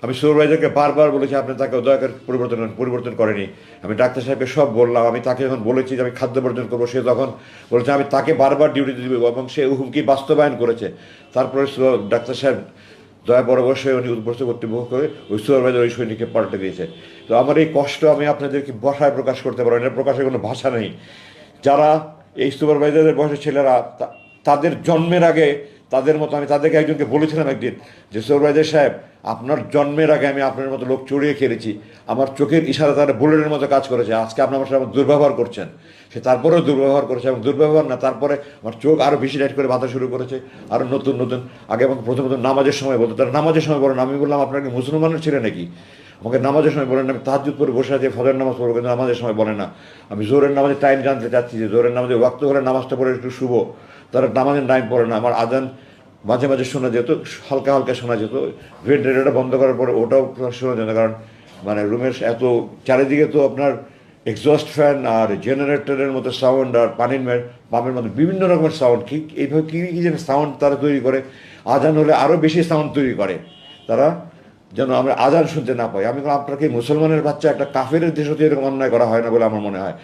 আমি সুপারভাইজারকে বারবার বলেছি আপনি তাকে দয়া করে পরিবর্তন করেনি। আমি ডাক্তার সাহেবকে সব বললাম, আমি তাকে যখন বলেছি যে আমি খাদ্য বর্জন করবো, সে তখন বলেছে আমি তাকে বারবার ডিউটি দিব, এবং সে হুমকি বাস্তবায়ন করেছে। তারপরে ডাক্তার সাহেব দয়া পরামর্শে উনি উদ্বস্ত কর্তৃপক্ষ করে ওই সুপারভাইজার ওই সৈনিককে পাল্টে দিয়েছে। তো আমার এই কষ্ট আমি আপনাদেরকে ভাষায় প্রকাশ করতে পারবো না, প্রকাশের কোনো ভাষা নেই। যারা এই সুপারভাইজারদের বয়সের ছেলেরা, তাদের জন্মের আগে তাদের মতো, আমি তাদেরকে একজনকে বলেছিলাম একদিন যে সুপারভাইজার সাহেব আপনার জন্মের আগে আমি আপনার মতো লোক চড়িয়ে খেলেছি, আমার চোখের ইশারা তারা বুলেটের মতো কাজ করেছে, আজকে আপনি আমার সাথে দুর্ব্যবহার করছেন। সে তারপরেও দুর্ব্যবহার করেছে, এবং দুর্ব্যবহার না, তারপরে আমার চোখ আরও বেশি লাইট করে বাঁধা শুরু করেছে, আরও নতুন নতুন। আগে আমাকে প্রথমত নামাজের সময় বলতো, তারা নামাজের সময় বলেন, আমি বললাম আপনার কি মুসলমানের ছেলে নাকি, আমাকে নামাজের সময় বলেন না। আমি তাহাজ্জুদ করে বসে আছি, ফজরের নামাজ পড়বো, কিন্তু নামাজের সময় বলে না। আমি জোরের নামাজের টাইম জানতে চাচ্ছি যে জোরের নামাজে ওয়াক্ত হলে নামাজটা পড়ে একটু শুভ, তারা নামাজের টাইম পড়ে না। আমার আজান মাঝে মাঝে শোনা যেত, হালকা হালকা শোনা যেত, ভেন্টিলেটরটা বন্ধ করার পরে ওটাও শোনা যেত, কারণ মানে রুমের এত চারিদিকে তো আপনার এক্সস্ট ফ্যান আর জেনারেটরের মতো সাউন্ড, আর পাম্পের মধ্যে বিভিন্ন রকমের সাউন্ড, কি এইভাবে কী কী যেন সাউন্ড তারা তৈরি করে। আজান হলে আরও বেশি সাউন্ড তৈরি করে তারা, যেন আমরা আজান শুনতে না পাই। আমি আপনাকে মুসলমানের বাচ্চা, একটা কাফের দেশও তো এরকম অন্যায় করা হয় না বলে আমার মনে হয়।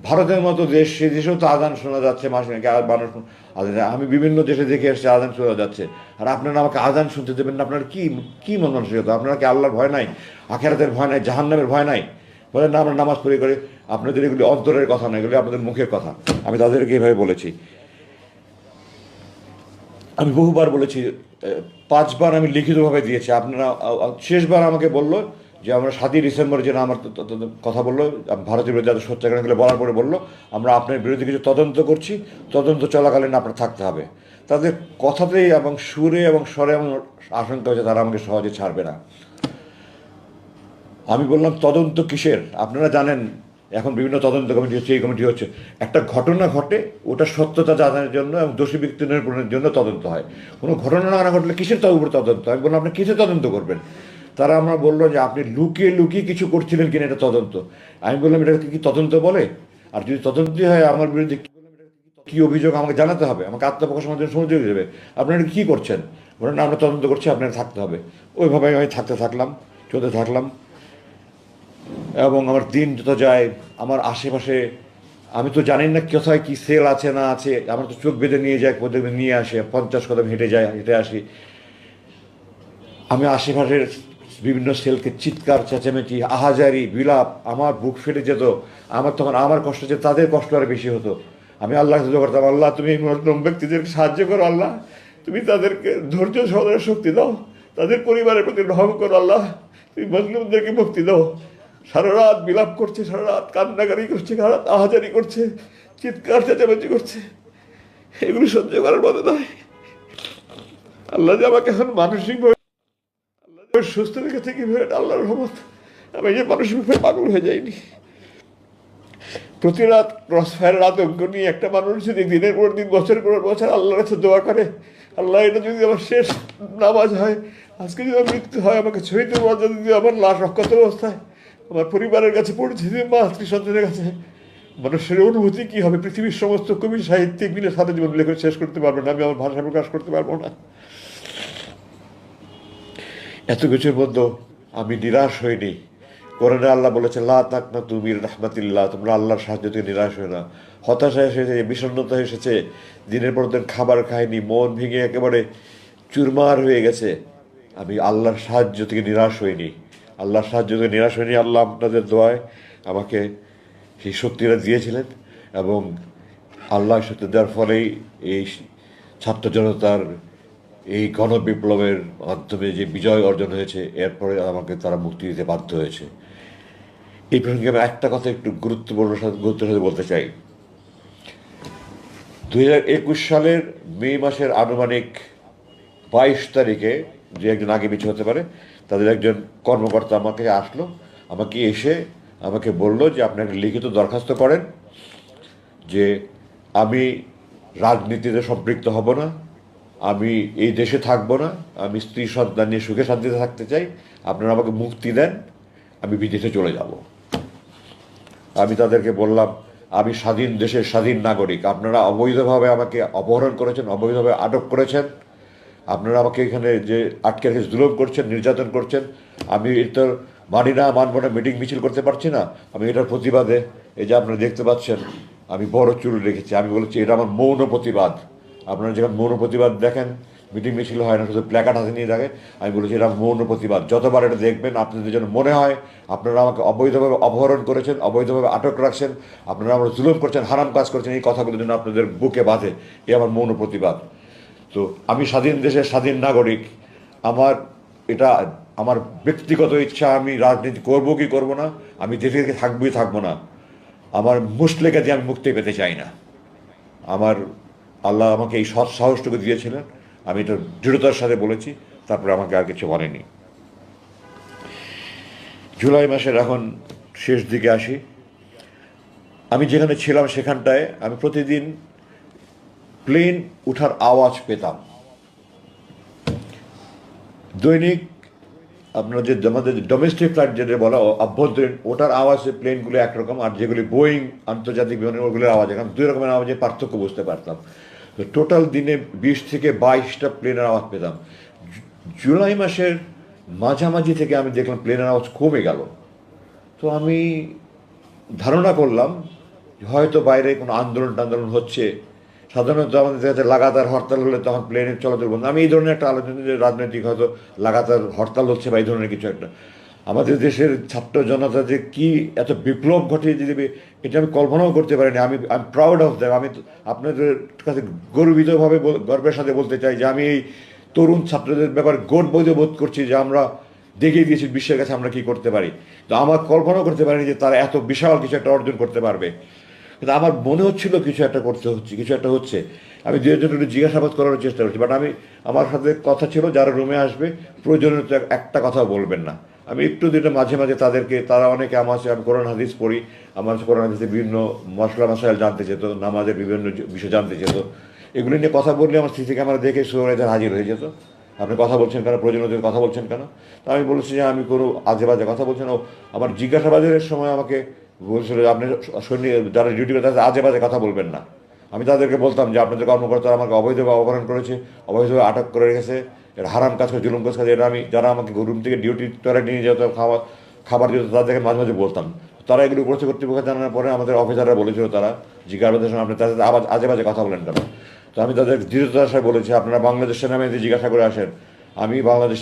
ভারতের মতো দেশ, সে দেশেও তো আজান শোনা যাচ্ছে মাসে মানুষ আজান, আমি বিভিন্ন দেশে দেখে এসেছি আজান শোনা যাচ্ছে, আর আপনারা আমাকে আজান শুনতে দেবেন না? আপনার কি কি মন মানসিকতা? আপনারা কি আল্লাহর ভয় নাই, আখেরাতের ভয় নাই, জাহান্নামের ভয় নাই? বলেন না আমরা নামাজ পড়ি করে, আপনাদের এগুলি অন্তরের কথা না, এগুলি আপনাদের মুখের কথা। আমি তাদেরকে এভাবে বলেছি, আমি বহুবার বলেছি, 5 বার আমি লিখিতভাবে দিয়েছি। আপনারা শেষবার আমাকে বললো যে আমরা 7ই ডিসেম্বর যেন আমার কথা বললো, ভারতের বিরুদ্ধে এত সত্যাগ্রহগুলো বলার পরে বললো আমরা আপনার বিরুদ্ধে কিছু তদন্ত করছি, তদন্ত চলাকালীন আপনার থাকতে হবে। তাদের কথাতেই এবং সুরে এবং স্বরে এমন আশঙ্কা হয়েছে তারা আমাকে সহজে ছাড়বে না। আমি বললাম তদন্ত কিসের? আপনারা জানেন এখন বিভিন্ন তদন্ত কমিটি হচ্ছে, এই কমিটি হচ্ছে। একটা ঘটনা ঘটে, ওটা সত্যতা জানার জন্য এবং দোষী ব্যক্তি নিরূপণের জন্য তদন্ত হয়। কোনো ঘটনা না ঘটলে কিসের উপর তদন্ত? আমি বললাম আপনি কিসের তদন্ত করবেন? তারা আমরা বললো যে আপনি লুকিয়ে লুকিয়ে কিছু করছিলেন কিনা এটা তদন্ত। আমি বললাম এটাকে কি তদন্ত বলে? আর যদি তদন্তই হয় আমার বিরুদ্ধে কি অভিযোগ আমাকে জানাতে হবে, আমাকে আত্মপ্রকাশ আমাদের সুযোগ দেবে। আপনারা কী করছেন? বলেন আমরা তদন্ত করছি, আপনার থাকতে হবে। ওইভাবে আমি চলতে থাকলাম। এবং আমার দিন যত যায়, আমার আশেপাশে আমি তো জানি না কোথায় কী সেল আছে না আছে, আমার তো চোখ বেঁধে নিয়ে যায়, কোথাও নিয়ে আসে, 50 কদম হেঁটে আসি। আমি আশেপাশের বিভিন্ন সেলকে চিৎকার চেঁচামেচি আহাজারি বিলাপ, আমার বুক ফেটে যেত। আমার তখন আমার কষ্ট যে তাদের কষ্ট আরও বেশি হতো। আমি আল্লাহ দোয়া করতাম, আল্লাহ তুমি এই মজলুম ব্যক্তিদেরকে সাহায্য করো, আল্লাহ তুমি তাদেরকে ধৈর্য সহনের শক্তি দাও, তাদের পরিবারের প্রতি রহম করো, আল্লাহ তুমি মজলুমদেরকে মুক্তি দাও। সারা রাত বিলাপ করছে, সারা রাত কান্নাকারি করছে, সারা রাত আহাজারি করছে, চিৎকার চেঁচামেচি করছে। এগুলি সহ্য করার মতো নয়। আল্লাহ যে আমাকে এখন মানসিকভাবে সুস্থ রেখেছে কিভাবে, আল্লাহর রহমত। আমি যে মানসিকভাবে পাগল হয়ে যাইনি। প্রতি রাত ক্রস ফায়ারের আতঙ্ক নিয়ে একটা মানুষ যদি দিনের পর দিন বছরের পর বছর আল্লাহর কাছে দোয়া করে, আল্লাহ এটা যদি আমার শেষ নামাজ হয়, আজকে যদি আমার মৃত্যু হয়, আমাকে শহীদ মর্যাদা দিয়ে আমার লাশ অক্ষত অবস্থায় আমার পরিবারের কাছে পৌঁছে দিয়ে মা স্ত্রী সন্তানের কাছে, মানুষের অনুভূতি কী হবে? পৃথিবীর সমস্ত কবি সাহিত্যিক মিলে সারা জীবন লেখে শেষ করতে পারবো না, আমি আমার ভাষা প্রকাশ করতে পারবো না। এত কিছুর মধ্যে আমি নিরাশ হইনি। কোরআনে আল্লাহ বলেছে, লা তাকনাতু মির রাহমাতিল্লাহ, তোমরা আল্লাহর সাহায্য থেকে নিরাশ হয় না। হতাশা এসেছে, বিষণ্ণতা এসেছে, দিনের পর দিন খাবার খায়নি, মন ভেঙে একেবারে চুরমার হয়ে গেছে, আমি আল্লাহর সাহায্য থেকে নিরাশ হইনি। আল্লাহর সাহায্য থেকে নিরাশ হইনি। আল্লাহ আপনাদের দোয়ায় আমাকে সেই শক্তিটা দিয়েছিলেন, এবং আল্লাহ শক্তি দেওয়ার ফলেই এই ছাত্র জনতার এই গণবিপ্লবের মাধ্যমে যে বিজয় অর্জন হয়েছে, এরপরে আমাকে তারা মুক্তি দিতে বাধ্য হয়েছে। এই প্রসঙ্গে আমি একটা কথা একটু গুরুত্বের সাথে বলতে চাই। 2021 সালের মে মাসের আনুমানিক 22 তারিখে, যে একজন আগে পিছু হতে পারে, তাদের একজন কর্মকর্তা আমাকে এসে আমাকে বলল যে আপনি একটা লিখিত দরখাস্ত করেন যে আমি রাজনীতিতে সম্পৃক্ত হব না, আমি এই দেশে থাকবো না, আমি স্ত্রী সন্তান নিয়ে সুখে শান্তিতে থাকতে চাই, আপনারা আমাকে মুক্তি দেন, আমি বিদেশে চলে যাব। আমি তাদেরকে বললাম, আমি স্বাধীন দেশের স্বাধীন নাগরিক, আপনারা অবৈধভাবে আমাকে অপহরণ করেছেন, অবৈধভাবে আটক করেছেন, আপনারা আমাকে এখানে যে আটকে রেখে জুলুম করছেন, নির্যাতন করছেন, আমি এটা মানব না, মিটিং মিছিল করতে পারছি না। আমি এটার প্রতিবাদে, এই যে আপনারা দেখতে পাচ্ছেন আমি বড় চুল রেখেছি, আমি বলেছি এটা আমার মৌন প্রতিবাদ। আপনারা যখন মৌন প্রতিবাদ দেখেন, মিটিং মিছিল হয় না, শুধু প্ল্যাকার্ড হাতে নিয়ে দেখে, আমি বলেছি এটা মৌন প্রতিবাদ। যতবার এটা দেখবেন আপনাদের যেন মনে হয় আপনারা আমাকে অবৈধভাবে অপহরণ করেছেন, অবৈধভাবে আটক রাখছেন, আপনারা আমার জুলুম করছেন, হারাম কাজ করছেন, এই কথাগুলো যেন আপনাদের বুকে বাঁধে, এই আমার মৌন প্রতিবাদ। তো আমি স্বাধীন দেশের স্বাধীন নাগরিক, এটা আমার ব্যক্তিগত ইচ্ছা, আমি রাজনীতি করব কি করব না, আমি দেশে থাকবো না, আমার মুসলেকা দিয়ে আমি মুক্তি পেতে চাই না। আমার আল্লাহ আমাকে এই সৎ সাহসটুকু দিয়েছিলেন, আমি এটা দৃঢ়তার সাথে বলেছি, তারপরে আমাকে আর কিছু বলেনি। জুলাই মাসের এখন শেষ দিকে আসি। আমি যেখানে ছিলাম সেখানটায় আমি প্রতিদিন প্লেন উঠার আওয়াজ পেতাম। দৈনিক আপনার যে আমাদের ডোমেস্টিক ফ্লাইট যেটা বলা অভ্যন্তরীণ, ওটার আওয়াজে প্লেনগুলো একরকম, আর যেগুলি বোয়িং আন্তর্জাতিক বিমানের ওগুলোর আওয়াজ এখন দুই রকমের আওয়াজে পার্থক্য বুঝতে পারতাম। তো টোটাল দিনে 20 থেকে 22টা প্লেনের আওয়াজ পেতাম। জুলাই মাসের মাঝামাঝি থেকে আমি দেখলাম প্লেনের আওয়াজ কমে গেল। তো আমি ধারণা করলাম হয়তো বাইরে কোনো আন্দোলন হচ্ছে। সাধারণত আমাদের কাছে লাগাতার হরতাল হলে তখন প্লেনের চলাচল বন্ধ। আমি এই ধরনের একটা আলোচনা যে রাজনৈতিক হয়তো লাগাতার হরতাল হচ্ছে বা এই ধরনের কিছু একটা, আমাদের দেশের ছাত্র জনতা যে কি এত বিপ্লব ঘটিয়ে দিবে এটা আমি কল্পনাও করতে পারিনি। আমি প্রাউড অফ দ্যাম। আমি আপনাদের কাছে গর্বিতভাবে গর্বের সাথে বলতে চাই যে আমি এই তরুণ ছাত্রদের ব্যাপারে গর্ববোধ বোধ করছি যে আমরা দেখিয়ে দিয়েছি বিশ্বের কাছে আমরা কি করতে পারি। তো আমার কল্পনাও করতে পারিনি যে তারা এত বিশাল কিছু একটা অর্জন করতে পারবে। কিন্তু আমার মনে হচ্ছিল কিছু একটা হচ্ছে। আমি দু একজন একটু জিজ্ঞাসাবাদ করার চেষ্টা করছি, বাট আমার সাথে কথা ছিল যারা রুমে আসবে প্রয়োজনীয় একটা কথাও বলবেন না। আমি একটু দুটো মাঝে মাঝে তারা অনেকে আমি কোরআন হাদিস পড়ি, আমার কোরআন হাদিসে বিভিন্ন মশাইল জানতে চেত, নামাজের বিভিন্ন বিষয় জানতে চেত। এগুলি নিয়ে কথা বললে আমার সিসি ক্যামেরা দেখে সুরেজার হাজির হয়ে যেত। আপনি কথা বলছেন কেন, প্রয়োজনীয় কথা বলছেন কেন? তা আমি বলেছি যে আমি কোনো আজে বাজে কথা বলছেন। ও আমার জিজ্ঞাসাবাদের সময় আমাকে বলছিল যে আপনি সৈনিক যারা ডিউটি করে তাদের আজে বাজে কথা বলবেন না। আমি তাদেরকে বলতাম যে আপনাদের কর্মকর্তারা আমাকে অবৈধভাবে অপহরণ করেছে, অবৈধভাবে আটক করে রেখেছে, এটা হারাম কাজ করে, জুলুম কাজ করে। এটা আমি যারা আমাকে রুম থেকে ডিউটি টয়লেট নিয়ে যেত, খাবার দিত, তাদেরকে মাঝে মাঝে বলতাম। তারা এগুলো উপস্থিত কর্তৃপক্ষ জানানোর পরে আমাদের অফিসাররা বলেছিল, তারা জিজ্ঞাসাবাদের সময় আপনি তাদের আবার আজে বাজে কথা বলেন কেন। তো আমি তাদের দৃঢ়তার সাথে বলেছি, আপনারা বাংলাদেশ সেনাবাহিনীতে জিজ্ঞাসা করে আসেন। আমি বাংলাদেশ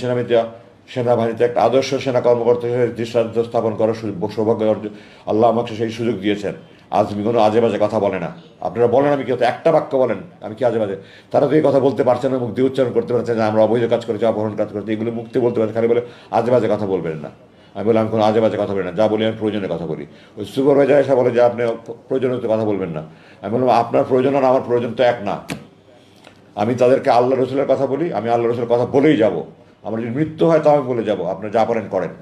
সেনাবাহিনীতে একটা আদর্শ সেনা কর্মকর্তা হিসেবে দৃষ্টান্ত স্থাপন করার সৌভাগ্য আল্লাহ আমাকে সেই সুযোগ দিয়েছেন। আজমি কোনো আজে বাজে কথা বলে না। আপনারা বলেন আমি কি হতো, একটা বাক্য বলেন আমি কি আজে বাজে। তারা তো এই কথা বলতে পারছে না, মুখ দিয়ে উচ্চারণ করতে পারছে না, আমরা অবৈধ কাজ করেছি, অপহরণ কাজ করেছি, এগুলো মুক্তি বলতে পারছে, খালি বলে আজে বাজে কথা বলবেন না। আমি বললাম আমি কোনো আজে বাজে কথা বলি না, যা বলি আমি প্রয়োজনে কথা বলি। ওই সুপারভাইজার এসে বলে যে আপনি প্রয়োজনে কথা বলবেন না। আমি বললাম আপনার প্রয়োজন আর আমার প্রয়োজন তো এক না। আমি তাদেরকে আল্লাহ রসুলের কথা বলি, আমি আল্লাহ রসুলের কথা বলেই যাব। আমার যদি মৃত্যু হয় তাও আমি বলে যাব, আপনার যা পারেন করেন।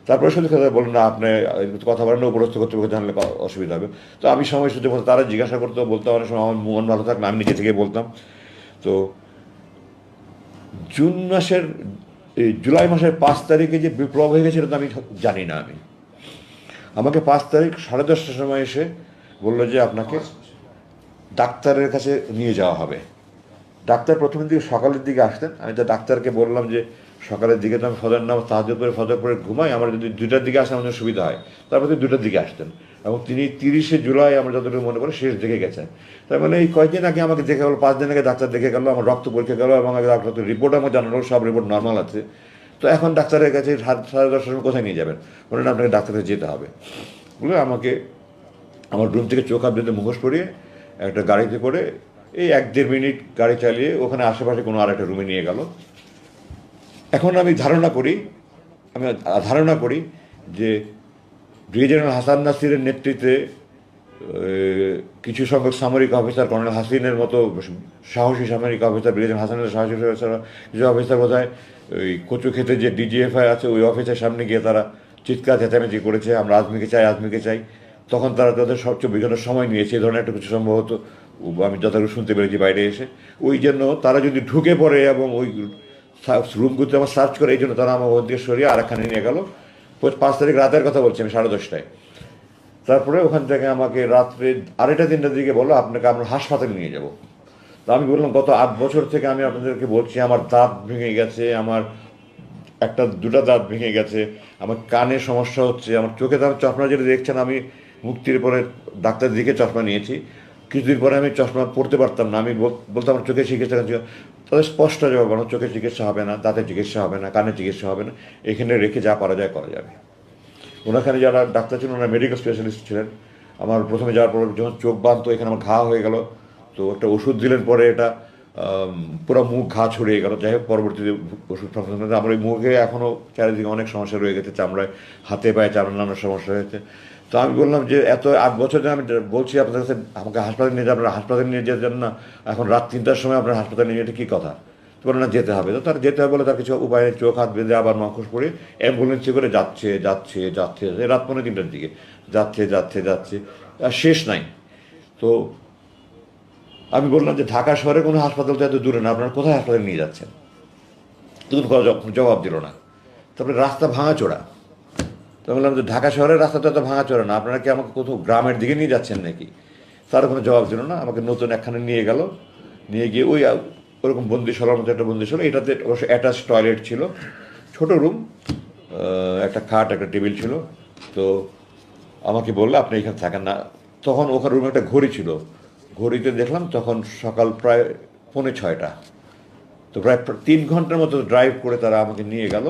তারপরে শুধু কথা বলেন না, আপনি কথা বলেন না, উপরস্থ কর্তৃপক্ষ জানলে অসুবিধা হবে। তো আমি সময় সুযোগ মতো তারা জিজ্ঞাসা করতে বলতাম, অনেক সময় আমার মন ভালো থাকলে আমি নিজে থেকে বলতাম। তো জুলাই মাসের 5 তারিখে যে বিপ্লব হয়ে গেছে, এটা তো আমি জানি না। আমাকে 5 তারিখ 10:30টার সময় এসে বললো যে আপনাকে ডাক্তারের কাছে নিয়ে যাওয়া হবে। ডাক্তার প্রথমের দিকে সকালের দিকে আসতেন। আমি তো ডাক্তারকে বললাম যে সকালের দিকে তো আমি ফজর নামাজ তাহাজ্জুদ পড়ে ফজর পড়ে ঘুমাই, আমার যদি 2টার দিকে আসে আমার সুবিধা হয়। তারপর 2টার দিকে আসতেন, এবং তিনি 30শে জুলাই আমার যতটুকু মনে পড়ে শেষ দিকে গেছেন। তার মানে এই কয়েকদিন আগে আমাকে দেখে গেলো, 5 দিন আগে ডাক্তার দেখে গেলো, আমার রক্ত পরীক্ষা গেলো, এবং ডাক্তার রিপোর্ট আমার জানানো সব রিপোর্ট নর্মাল আছে। তো এখন ডাক্তারের কাছে 10:30টার সময় কোথায় নিয়ে যাবেন, বলেন আপনাকে ডাক্তারের যেতে হবে। বলে আমাকে আমার রুম থেকে চোখ হাত বেঁধে মুখোশ পরিয়ে একটা গাড়িতে করে এই 1-1.5 মিনিট গাড়ি চালিয়ে ওখানে আশেপাশে কোনো আর একটা রুমে নিয়ে গেল। এখন আমি ধারণা করি যে ব্রিগেডিয়ার জেনারেল হাসান নাসিরের নেতৃত্বে কিছু সংখ্যক সামরিক অফিসার, কর্নেল হাসিনের মতো সাহসী সামরিক অফিসার, ব্রিগেডিয়ার হাসানের সাহসী অফিসার, কিছু অফিসার বোধহয় ওই কচু খেতে যে ডিজিএফআই আছে ওই অফিসের সামনে গিয়ে তারা চিৎকার চেঁচামেচি করেছে, আমরা আজমিকে চাই, আজমিকে চাই। তখন তারা তাদের সবচেয়ে বিগত সময় নিয়েছে, এই ধরনের একটা কিছু সম্ভবত আমি যতটুকু শুনতে পেরেছি বাইরে এসে। ওই জন্য তারা যদি ঢুকে পড়ে এবং ওই রুমগুলোতে আমার সার্চ করে, এই জন্য তারা আমার ওর দিকে সরিয়ে আরেকখানে নিয়ে গেল। 5 তারিখ রাতের কথা বলছি আমি, 10:30টায়। তারপরে ওখান থেকে আমাকে রাত্রে 2:30-3টার দিকে বললো আপনাকে আমরা হাসপাতালে নিয়ে যাব। তো আমি বললাম গত 8 বছর থেকে আমি আপনাদেরকে বলছি আমার দাঁত ভেঙে গেছে, আমার 1-2টা দাঁত ভেঙে গেছে, আমার কানে সমস্যা হচ্ছে, আমার চোখে দাঁত চশমা যেটা দেখছেন, আমি মুক্তির পরে ডাক্তার দিকে চশমা নিয়েছি, কিছুদিন পরে আমি চশমা পড়তে পারতাম না। আমি বলতাম আমার চোখের চিকিৎসা, তাদের স্পষ্ট জবাব, আমার চোখের চিকিৎসা হবে না, দাঁতের চিকিৎসা হবে না, কানের চিকিৎসা হবে না, এখানে রেখে যা করা যায় করা যাবে। ওনাখানে যারা ডাক্তার ছিলেন ওনারা মেডিকেল স্পেশালিস্ট ছিলেন। আমার প্রথমে যাওয়ার পর যখন চোখ বাঁধতো এখানে আমার ঘা হয়ে গেল, তো একটা ওষুধ দিলেন, পরে এটা পুরো মুখ ঘা ছড়িয়ে গেল। যাই হোক, পরবর্তীতে ওষুধ সংক্রান্ত আমার ওই মুখে এখনও চারিদিকে অনেক সমস্যা রয়ে গেছে, চামড়ায়, হাতে পায়ে চামড়া নানা সমস্যা হয়েছে। তো আমি বললাম যে এত 8 বছর ধরে আমি বলছি আপনাদের কাছে আমাকে হাসপাতালে নিয়ে যাবেন, হাসপাতালে নিয়ে যেতেন না, এখন রাত 3টার সময় আপনার হাসপাতালে নিয়ে যেতে কী কথা। তো বলে না যেতে হবে। তো তার যেতে হবে বলে তার কিছু উপায়, চোখ হাত বেঁধে আবার মুখোশ পরে অ্যাম্বুলেন্সে করে যাচ্ছে রাত 2:45-3টার দিকে যাচ্ছে আর শেষ নাই। তো আমি বললাম যে ঢাকা শহরে কোনো হাসপাতাল তো এত দূরে না, আপনারা কোথায় হাসপাতালে নিয়ে যাচ্ছেন। তখন জবাব দিল না। তারপরে রাস্তা ভাঙাচোরা। তো বললাম যে ঢাকা শহরের রাস্তা তো এত ভাঙাচোরা না, আপনারা কি আমাকে কোথাও গ্রামের দিকে নিয়ে যাচ্ছেন নাকি। তার কোনো জবাব দিল না। আমাকে নতুন একখানে নিয়ে গেল, নিয়ে গিয়ে ওরকম বন্দিশালার মতো একটা বন্দিশালা, এটাতে অবশ্য অ্যাটাচ টয়লেট ছিল, ছোটো রুম, একটা খাট, একটা টেবিল ছিল। তো আমাকে বললো আপনি এখানে থাকেন না। তখন ওখানে রুমে একটা ঘড়ি ছিল, ঘড়িতে দেখলাম তখন সকাল প্রায় 5:45। তো প্রায় 3 ঘন্টার মতো ড্রাইভ করে তারা আমাকে নিয়ে গেল,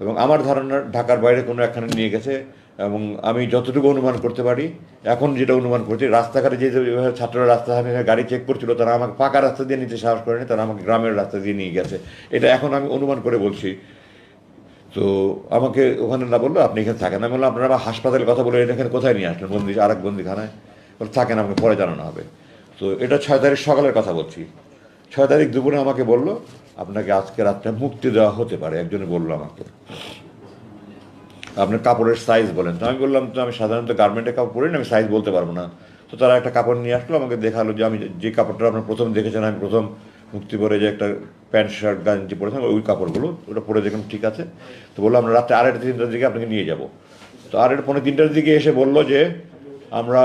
এবং আমার ধারণা ঢাকার বাইরে কোনো একখানে নিয়ে গেছে। এবং আমি যতটুকু অনুমান করতে পারি, এখন যেটা অনুমান করছি, রাস্তাঘাটে যে ছাত্ররা রাস্তাঘাটে গাড়ি চেক করছিল, তারা আমাকে পাকা রাস্তা দিয়ে নিতে সাহস করেনি, তারা আমাকে গ্রামের রাস্তা দিয়ে নিয়ে গেছে। এটা এখন আমি অনুমান করে বলছি। তো আমাকে ওখানে না বললো আপনি এখানে থাকেন। আমি বললাম আপনারা আমার হাসপাতালের কথা বলে এখানে কোথায় নিয়ে আসলেন, আরেক বন্দিখানায়। থাকেন, আমাকে পরে জানানো হবে। তো এটা 6 তারিখ সকালের কথা বলছি। 6 তারিখ দুপুরে আমাকে বললো আপনাকে আজকে রাতটা মুক্তি দেওয়া হতে পারে। একজনে বললো আমাকে আপনার কাপড়ের সাইজ বলেন। তো আমি বললাম তো আমি সাধারণত গার্মেন্টের কাপড় পরি না, আমি সাইজ বলতে পারবো না। তো তারা একটা কাপড় নিয়ে আসলো, আমাকে দেখালো যে আমি যে কাপড়টা আপনার প্রথম দেখেছেন, আমি প্রথম মুক্তি পরে যে একটা প্যান্ট শার্ট গেঞ্জি পরেছিলাম, ওই কাপড়গুলো, ওটা পরে দেখলাম ঠিক আছে। তো বললো আমরা রাত্রে 2:30-3টার দিকে আপনাকে নিয়ে যাব। তো 2:30-3টার দিকে এসে বললো যে আমরা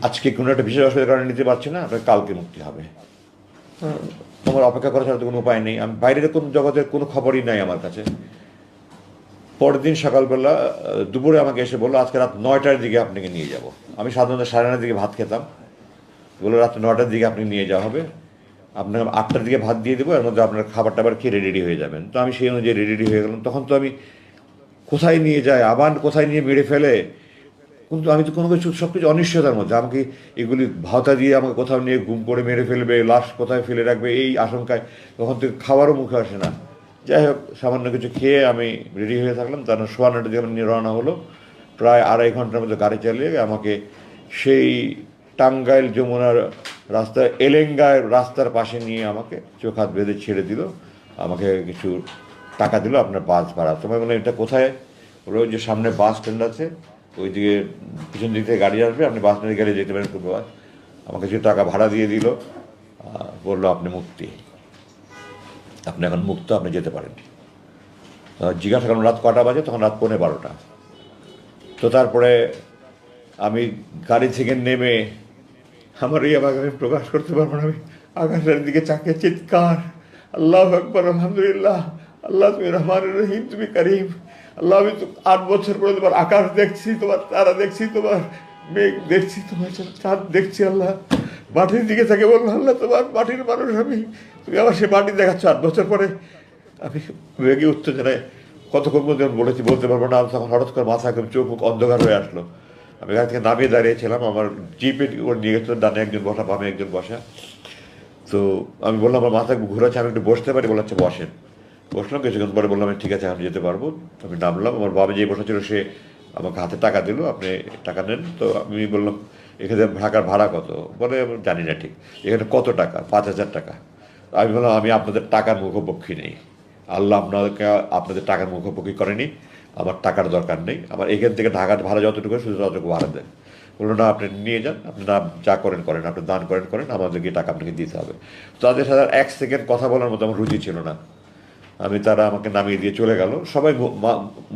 আজকে কোনো একটা বিশেষ অসুবিধার কারণে নিতে পারছি না, আপনাকে কালকে মুক্তি হবে। আমার অপেক্ষা করা ছাড়া তো কোনো উপায় নেই, আমি বাইরের কোনো জগতের কোনো খবরই নাই আমার কাছে। পরের দিন সকালবেলা দুপুরে আমাকে এসে বললো আজকে রাত 9টার দিকে আপনাকে নিয়ে যাব। আমি সাধারণত 9:30 দিকে ভাত খেতাম, বললো রাত 9টার দিকে আপনি নিয়ে যাওয়া হবে, আপনার 8টার দিকে ভাত দিয়ে দেবো, এর মধ্যে আপনার খাবার টাবার খেয়ে রেডি হয়ে যাবেন। তো আমি সেই অনুযায়ী রেডি হয়ে গেলাম। তখন তো আমি কোথায় নিয়ে যায়, আবার কোথায় নিয়ে মেরে ফেলে, কিন্তু আমি তো কোনো কিছু সব কিছু অনিশ্চয়তার মধ্যে। আমাকে এগুলি ভাওতা দিয়ে আমাকে কোথাও নিয়ে গুম করে মেরে ফেলবে, লাশ কোথায় ফেলে রাখবে, এই আশঙ্কায় তখন তো খাবারও মুখে আসে না। যাই হোক, সামান্য কিছু খেয়ে আমি রেডি হয়ে থাকলাম। তার সোয়া 9টার দিকে আমার নিয়ে রওনা হলো। প্রায় 2.5 ঘন্টার মধ্যে গাড়ি চালিয়ে আমাকে সেই টাঙ্গাইল যমুনার রাস্তা এলেঙ্গায় রাস্তার পাশে নিয়ে আমাকে চোখ হাত বেঁধে ছেড়ে দিল। আমাকে কিছু টাকা দিল আপনার বাস ভাড়া। তোমায় বললাম এটা কোথায়? ওই যে সামনে বাস স্ট্যান্ড আছে, ওই দিকে পিছন দিক থেকে গাড়ি আসবে, আপনি বাস স্ট্যান্ডে গেলে যেতে পারেন। খুব আমাকে কিছু টাকা ভাড়া দিয়ে দিল, বললো আপনি মুক্তি, আপনি এখন মুক্ত, আপনি যেতে পারেন। জিজ্ঞাসা করলাম রাত কটা বাজে? তখন রাত 11:15। তো তারপরে আমি গাড়ি থেকে নেমে আমার এই আমাকে আমি প্রকাশ করতে পারবো না, আমি আকাশের দিকে চাকে চিৎকার, আল্লাহ আকবর, আলহামদুলিল্লাহ, আল্লাহ তুমি রহমান রহিম, তুমি করিম, আল্লাহ আমি তো 8 বছর পরে তোমার আকাশ দেখছি, তোমার তারা দেখছি, তোমার মেঘ দেখছি, তোমার চাঁদ দেখছি, আল্লাহ মাটির দিকে থাকে বলবো আল্লাহ তোমার মাটির মানুষ আমি, তুমি আমার সে মাটি দেখাচ্ছ 8 বছর পরে। আমি রেগে উত্তেজনায় কতক্ষণ মধ্যে বলেছি বলতে পারবো না। তখন হঠাৎ করে মাথা একদম চোখ মুখ অন্ধকার হয়ে আসলো। আমি গাড়ি থেকে নামিয়ে দাঁড়িয়েছিলাম, আমার জিপে ওর নিয়ে গেছিলো, ডানে একজন বসা, বামে একজন বসা। তো আমি বললাম আমার মাথা ঘুরাচ্ছে, আমি একটু বসতে পারি? বলাচ্ছে বসেন। বসলাম, কিছুক্ষণ পরে বললাম ঠিক আছে আমি যেতে পারবো। আমি নামলাম, আমার বাবা যে বসা ছিল সে আমাকে হাতে টাকা দিল, আপনি টাকা নেন। তো আমি বললাম এখানে ঢাকার ভাড়া কত? বলে আমি জানি না ঠিক। এখানে কত টাকা? 5,000 টাকা। আমি বললাম আমি আপনাদের টাকার মুখোপক্ষী নেই, আল্লাহ আপনাদেরকে আপনাদের টাকার মুখোপক্ষী করেনি, আমার টাকার দরকার নেই, আমার এখান থেকে ঢাকার ভাড়া যতটুকু শুধু ততটুকু ভাড়া দেন। বললো না আপনি নিয়ে যান, আপনি না যা করেন করেন, আপনি দান করেন, আমাদেরকে টাকা আপনাকে দিতে হবে। তো তাদের সাথে 1 সেকেন্ড কথা বলার মতো আমার রুচি ছিল না। আমি তারা আমাকে নামিয়ে দিয়ে চলে গেল। সবাই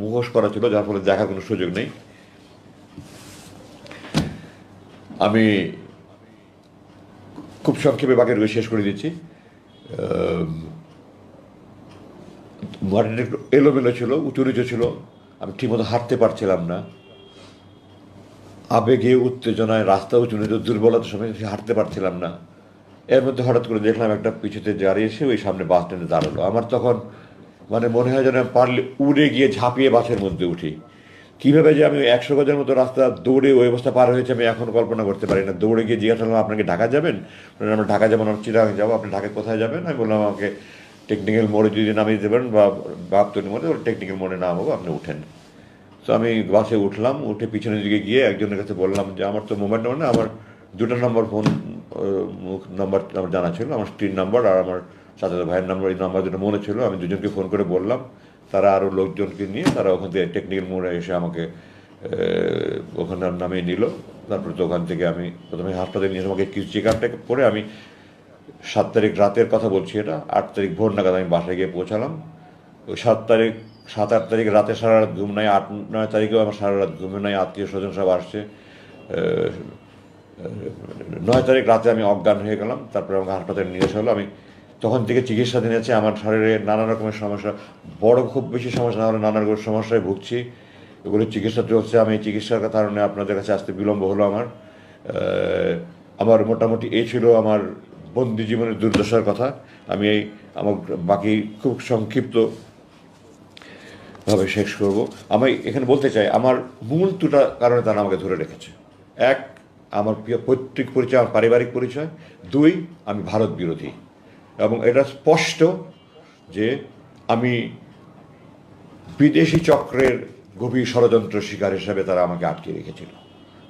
মুখোশ করা ছিল, যার ফলে দেখার কোনো সুযোগ নেই। আমি খুব সংক্ষেপে বাকি রয়ে শেষ করে দিচ্ছি। মাটিটা একটু এলোমেলো ছিল, উঁচু নিচু ছিল, আমি ঠিকমতো হাঁটতে পারছিলাম না। আবেগে উত্তেজনায় রাস্তা উঁচু নিচু, দুর্বলতার সময় হাঁটতে পারছিলাম না। এর মধ্যে হঠাৎ করে দেখলাম একটা পিছুতে দাঁড়িয়ে এসে ওই সামনে বাস স্ট্যান্ডে দাঁড়ালো। আমার তখন মানে মনে হয় যেন পারলে উড়ে গিয়ে ঝাঁপিয়ে বাসের মধ্যে উঠি। কীভাবে যে আমি 100 গজের মতো রাস্তা দৌড়ে ওই অবস্থা পার হয়েছে আমি এখন কল্পনা করতে পারি না। দৌড়ে গিয়ে জিজ্ঞাসা করলাম আপনাকে ঢাকা যাবেন? আমরা ঢাকা যাবো না, চিরাং যাবো। আপনি ঢাকায় কোথায় যাবেন? আমি বললাম আমাকে টেকনিক্যাল মোড়ে যদি নামিয়ে দিতে পারেন বা বাপতলি মোড়ে, টেকনিক্যাল মোড়ে নামাবো, আপনি উঠেন। তো আমি বাসে উঠলাম, উঠে পিছনের দিকে গিয়ে একজনের কাছে বললাম যে আমার তো মোবাইল নম্বর না, আমার 2টা নম্বর ফোন নাম্বার আমার জানা ছিল, আমার স্ত্রীর নাম্বার আর আমার সাথে ভাইয়ের নাম্বার, এই নাম্বার দুটো মনে ছিল। আমি দুজনকে ফোন করে বললাম, তারা আরও লোকজনকে নিয়ে তারা ওখান থেকে টেকনিক্যাল মোড়ে এসে আমাকে ওখানে নামিয়ে নিল। তারপরে তো ওখান থেকে আমি প্রথমে হাসপাতালে নিয়ে আমাকে কিছু চেক আপটা করে আমি 7 তারিখ রাতের কথা বলছি, এটা 8 তারিখ ভোর নাগাদ আমি বাসায় গিয়ে পৌঁছালাম। ওই 7 তারিখ 7-8 তারিখ রাতে সারা রাত ঘুম নাই, 8-9 তারিখেও আমার সারা রাত ঘুমে নাই, আত্মীয় স্বজন সব আসছে। 9 তারিখ রাতে আমি অজ্ঞান হয়ে গেলাম। তারপরে আমাকে হাসপাতালে নিয়ে আসা হলো। আমি তখন থেকে চিকিৎসাধীন আছে। আমার শরীরে নানা রকমের সমস্যা, বড় খুব বেশি সমস্যা না হলে নানা রকমের সমস্যায় ভুগছি, এগুলো চিকিৎসা চলছে। আমি চিকিৎসার কারণে আপনাদের কাছে আসতে বিলম্ব হলো আমার। আমার মোটামুটি এই ছিল আমার বন্দি জীবনের দুর্দশার কথা। আমি আমার বাকি খুব সংক্ষিপ্ত ভাবে শেষ করব। আমি এখানে বলতে চাই আমার মূল দুটা কারণে তারা আমাকে ধরে রেখেছে। এক, আমার পৈতৃক পরিচয়, আমার পারিবারিক পরিচয়। 2, আমি ভারত বিরোধী। এবং এটা স্পষ্ট যে আমি বিদেশি চক্রের গভীর ষড়যন্ত্র শিকার হিসাবে তারা আমাকে আটকে রেখেছিল।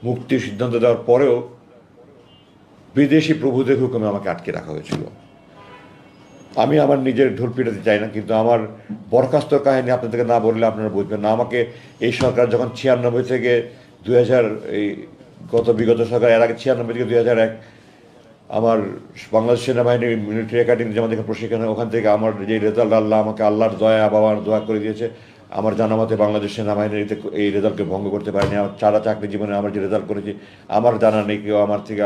মুক্তির সিদ্ধান্ত দেওয়ার পরেও বিদেশি প্রভুদের হুকুমে আমাকে আটকে রাখা হয়েছিল। আমি আমার নিজের ঢোল পিটাতে চাই না, কিন্তু আমার বরখাস্ত কাহিনী আপনাদেরকে না বললে আপনারা বুঝবেন না। আমাকে এই সরকার যখন 96 থেকে 2000, এই বিগত সরকার, এর আগে 96 থেকে 2001 আমার বাংলাদেশ সেনাবাহিনীর মিলিটারি একাডেমি যেমন দেখে প্রশিক্ষণ, ওখান থেকে আমার যে রেজাল্ট, আল্লাহ আমাকে আল্লাহর দয়া বাবার দোয়া করে দিয়েছে। আমার জানা মতে বাংলাদেশ সেনাবাহিনীর এই রেজাল্টকে ভঙ্গ করতে পারেনি। আমার চাকরি জীবনে আমার যে রেজাল্ট করেছি আমার জানা নেই কেউ আমার থেকে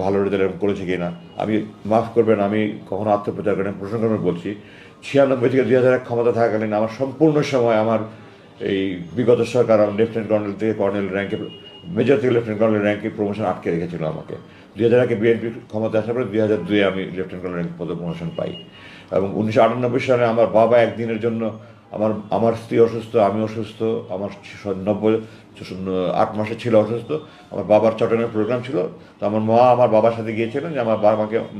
ভালো রেজাল্ট এরকম করেছি কি না। আমি মাফ করবেন, আমি কখনো আত্মপ্রচার করেন প্রসঙ্গে বলছি, 96 থেকে 2001 ক্ষমতা থাকাকালীন আমার সম্পূর্ণ সময় আমার এই বিগত সরকার আমার লেফটেন্যান্ট কর্নেল থেকে কর্নেল র্যাঙ্কে, মেজর থেকে লেফটেন্যান্ট কর্নেল র্যাঙ্কে প্রমোশন আটকে রেখেছিল আমাকে। 2001-এ বিএনপি ক্ষমতা আসার পরে 2002-এ আমি লেফটেন্যান্ট কর্নেল র্যাঙ্ক পদে প্রমোশন পাই। এবং 1998 সালে আমার বাবা একদিনের জন্য, আমার স্ত্রী অসুস্থ, আমি অসুস্থ, আমার 8 মাসের ছিল অসুস্থ, আমার বাবার চট্টগ্রামের প্রোগ্রাম ছিল। তো আমার মা আমার বাবার সাথে গিয়েছিলেন যে আমার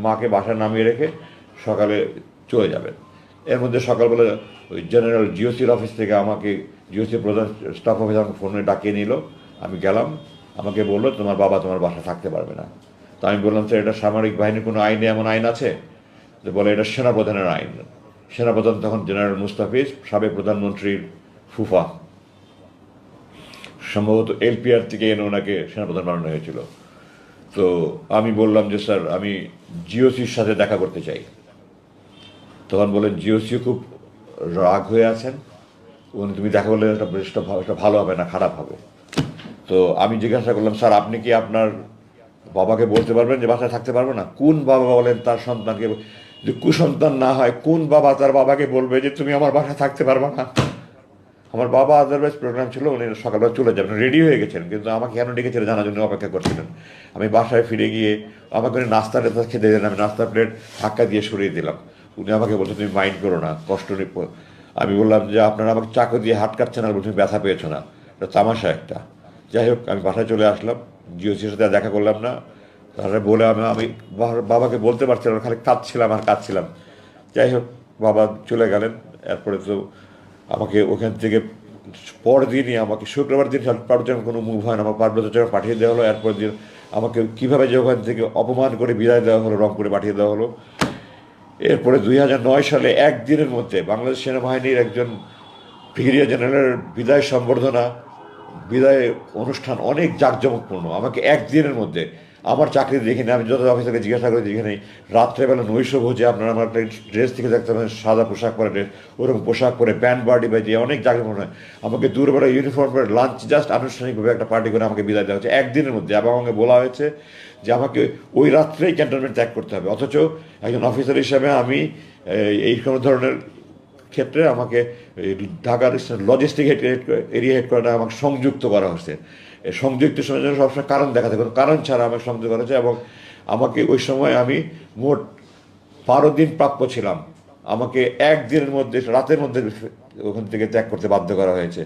মাকে বাসায় নামিয়ে রেখে সকালে চলে যাবেন। এর মধ্যে সকালবেলা ওই জেনারেল জিওসির অফিস থেকে আমাকে, জিওসির প্রধান স্টাফ অফিস আমাকে ফোনে ডাকিয়ে নিল। আমি গেলাম, আমাকে বললো তোমার বাবা তোমার বাসায় থাকতে পারবে না। তো আমি বললাম স্যার এটা সামরিক বাহিনীর কোনো আইনে এমন আইন আছে? তো বলে এটা সেনাপ্রধানের আইন। সেনাপ্রধান তখন জেনারেল মুস্তাফিজ, সাবেক প্রধানমন্ত্রীর ফুফা, সম্ভবত এলপিআর থেকে এনে ওনাকে সেনাপ্রধান বানানো হয়েছিল। তো আমি বললাম যে স্যার আমি জিওসির সাথে দেখা করতে চাই। তখন বলেন জিওসিও খুব রাগ হয়ে আছেন, তুমি দেখা করলে এটা ভালো হবে না, খারাপ হবে। তো আমি জিজ্ঞাসা করলাম স্যার আপনি কি আপনার বাবাকে বলতে পারবেন যে বাসায় থাকতে পারবো না? কোন বাবা বলেন তার সন্তানকে, যে কুসন্তান না হয় কোন বাবা তার বাবাকে বলবে যে তুমি আমার বাসায় থাকতে পারবে না? আমার বাবা আদারওয়াইজ প্রোগ্রাম ছিল, উনি সকালবেলা চলে যাবেন, রেডি হয়ে গেছেন, কিন্তু আমাকে কেন ডেকেছিলেন জানার জন্য অপেক্ষা করছিলেন। আমি বাসায় ফিরে গিয়ে আমাকে উনি নাস্তা খেতে দিলেন, আমি নাস্তার প্লেট ধাক্কা দিয়ে সরিয়ে দিলাম। উনি আমাকে বলছেন তুমি মাইন্ড করো না, কষ্ট নেই। আমি বললাম যে আপনারা আমাকে চাকু দিয়ে হাত কাটছেন আর তুমি ব্যথা পেয়েছো না, এটা তামাশা একটা। যাই হোক আমি বাসায় চলে আসলাম, জিওসির সাথে দেখা করলাম না। তাহলে বলে আমি বাবাকে বলতে পারছিলাম, খালি কাঁদছিলাম। যাই হোক বাবা চলে গেলেন। এরপরে তো আমাকে ওখান থেকে পরদিনই আমাকে শুক্রবার দিন পার্বত্য কোনো মুভ হয় না, আমার পার্বত্য পাঠিয়ে দেওয়া হলো। এরপর দিন আমাকে কীভাবে যে ওখান থেকে অপমান করে বিদায় দেওয়া হলো, রংপুরে পাঠিয়ে দেওয়া হলো। এরপরে 2009 সালে একদিনের মধ্যে বাংলাদেশ সেনাবাহিনীর একজন ব্রিগেডিয়ার জেনারেলের বিদায় অনুষ্ঠান অনেক জাঁকজমকপূর্ণ। আমাকে একদিনের মধ্যে, আমার চাকরি দেখিনি, আমি যত অফিসারকে জিজ্ঞাসা করে দেখি রাত্রেবেলা নৈশভোজে আপনারা আমার একটা ড্রেস থেকে দেখতে পাবেন, সাদা পোশাক পরে ড্রেস, ওরকম পোশাক পরে ব্যান্ড পার্টি বাজিয়ে অনেক জাঁকজমক হয়। আমাকে দূরবেলা ইউনিফর্ম পরে লাঞ্চ জাস্ট আনুষ্ঠানিকভাবে একটা পার্টি করে আমাকে বিদায় দেওয়া হচ্ছে একদিনের মধ্যে। এবং আমাকে বলা হয়েছে যে আমাকে ওই রাত্রেই ক্যান্টনমেন্ট ত্যাগ করতে হবে। অথচ একজন অফিসার হিসাবে আমি এই কোনো ধরনের ক্ষেত্রে আমাকে ঢাকার লজিস্টিক এরিয়া হেডকোয়ার্টার আমাকে সংযুক্ত করা হচ্ছে। সংযুক্ত সময়ের জন্য সবসময় কারণ দেখাতে, কোনো কারণ ছাড়া আমাকে সংযুক্ত করা হয়েছে। এবং আমাকে ওই সময় আমি মোট 12 দিন প্রাপ্য ছিলাম, আমাকে একদিনের মধ্যে, রাতের মধ্যে ওখান থেকে ত্যাগ করতে বাধ্য করা হয়েছে।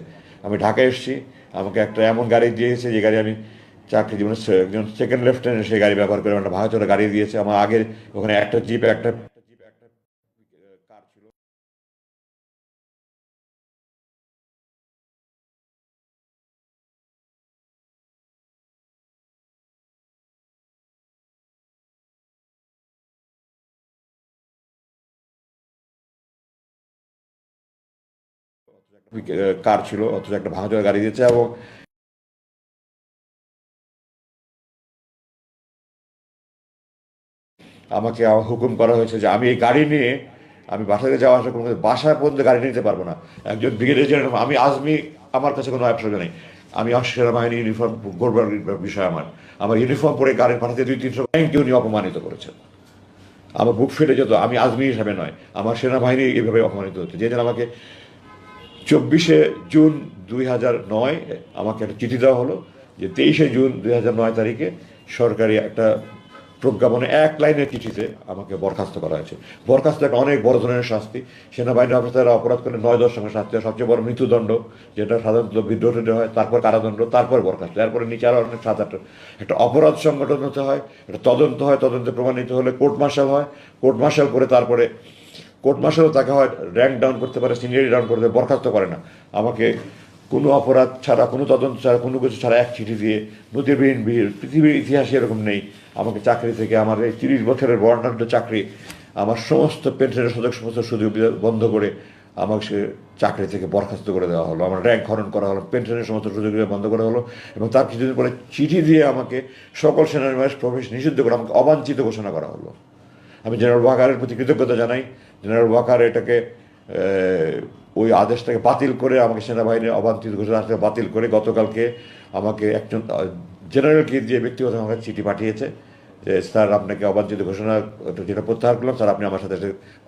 আমি ঢাকায় এসেছি, আমাকে একটা এমন গাড়ি দিয়েছে যে গাড়ি আমি চাকরি জীবনে একজন সেকেন্ড লেফটেন্যান্ট সেই গাড়ি ব্যবহার করে একটা ভাঙাচোরা গাড়ি দিয়েছে। আমার আগের ওখানে একটা জিপ একটা কার ছিল। কার ছিল, অথচ একটা ভাঙাচোরা গাড়ি দিয়েছে। এবং আমাকে হুকুম করা হয়েছে যে আমি এই গাড়ি নিয়ে আমি বাসায় যাওয়া আসা কোনো বাসা পর্যন্ত গাড়ি নিতে পারবো না। একজন ব্রিগেডিয়ার জেনারেল, আমি আজমি, আমার কাছে কোনো অপশন নেই। আমি সেনাবাহিনী ইউনিফর্ম গড়বার বিষয় আমার ইউনিফর্ম পরে গাড়ি পাঠাতে 200-300 ব্যাংকে উনি অপমানিত করেছেন। আমার বুক ফেটে যেত, আমি আজমি হিসাবে নয়, আমার সেনাবাহিনী এইভাবে অপমানিত হচ্ছে। যে আমাকে 24শে জুন 2009 আমাকে একটা চিঠি দেওয়া হলো যে 23শে জুন 2009 তারিখে সরকারি একটা প্রজ্ঞাপনে 1 লাইনের চিঠিতে আমাকে বরখাস্ত করা হয়েছে। বরখাস্ত একটা অনেক বড় ধরনের শাস্তি। সেনাবাহিনী অফিসাররা অপরাধ করলে 9-10 সঙ্গে শাস্তি হয়, সবচেয়ে বড় মৃত্যুদণ্ড, যেটা সাধারণত বিদ্রোহ হয়, তারপর কারাদণ্ড, তারপর বরখাস্ত, এরপরে নিচে আরও অনেক 7-8 একটা অপরাধ সংগঠন হতে হয়, একটা তদন্ত হয়, তদন্তে প্রমাণিত হলে কোর্ট মার্শাল হয়, কোর্ট মার্শাল করে তারপরে কোর্ট মার্শালও তাকে হয় র্যাঙ্ক ডাউন করতে পারে, সিনিয়রিটি ডাউন করতে, বরখাস্ত করে না। আমাকে কোনো অপরাধ ছাড়া, কোনো তদন্ত ছাড়া, কোনো কিছু ছাড়া এক চিঠি দিয়ে, নজিরবিহীন পৃথিবীর ইতিহাসে এরকম নেই, আমাকে চাকরি থেকে, আমার এই 30 বছরের বর্ণাঢ্য চাকরি, আমার সমস্ত পেনশনের সমস্ত সুযোগ বন্ধ করে আমাকে সে চাকরি থেকে বরখাস্ত করে দেওয়া হলো। আমার র্যাঙ্ক হরণ করা হলো, পেনশনের সমস্ত সুযোগ বন্ধ করা হলো। এবং তার কিছুদিন পরে চিঠি দিয়ে আমাকে সকল সেনানিবাস প্রবেশ নিষিদ্ধ করে আমাকে অবাঞ্ছিত ঘোষণা করা হলো। আমি জেনারেল ওয়াকারের প্রতি কৃতজ্ঞতা জানাই। জেনারেল ওয়াকার এটাকে ওই আদেশটাকে বাতিল করে আমাকে সেনাবাহিনীর অবাঞ্ছিত ঘোষণা বাতিল করে গতকালকে আমাকে একজন জেনারেলকে দিয়ে ব্যক্তিগত আমাকে চিঠি পাঠিয়েছে যে স্যার আপনাকে অবাঞ্ছিত ঘোষণা যেটা প্রত্যাহার করলাম, স্যার আপনি আমার সাথে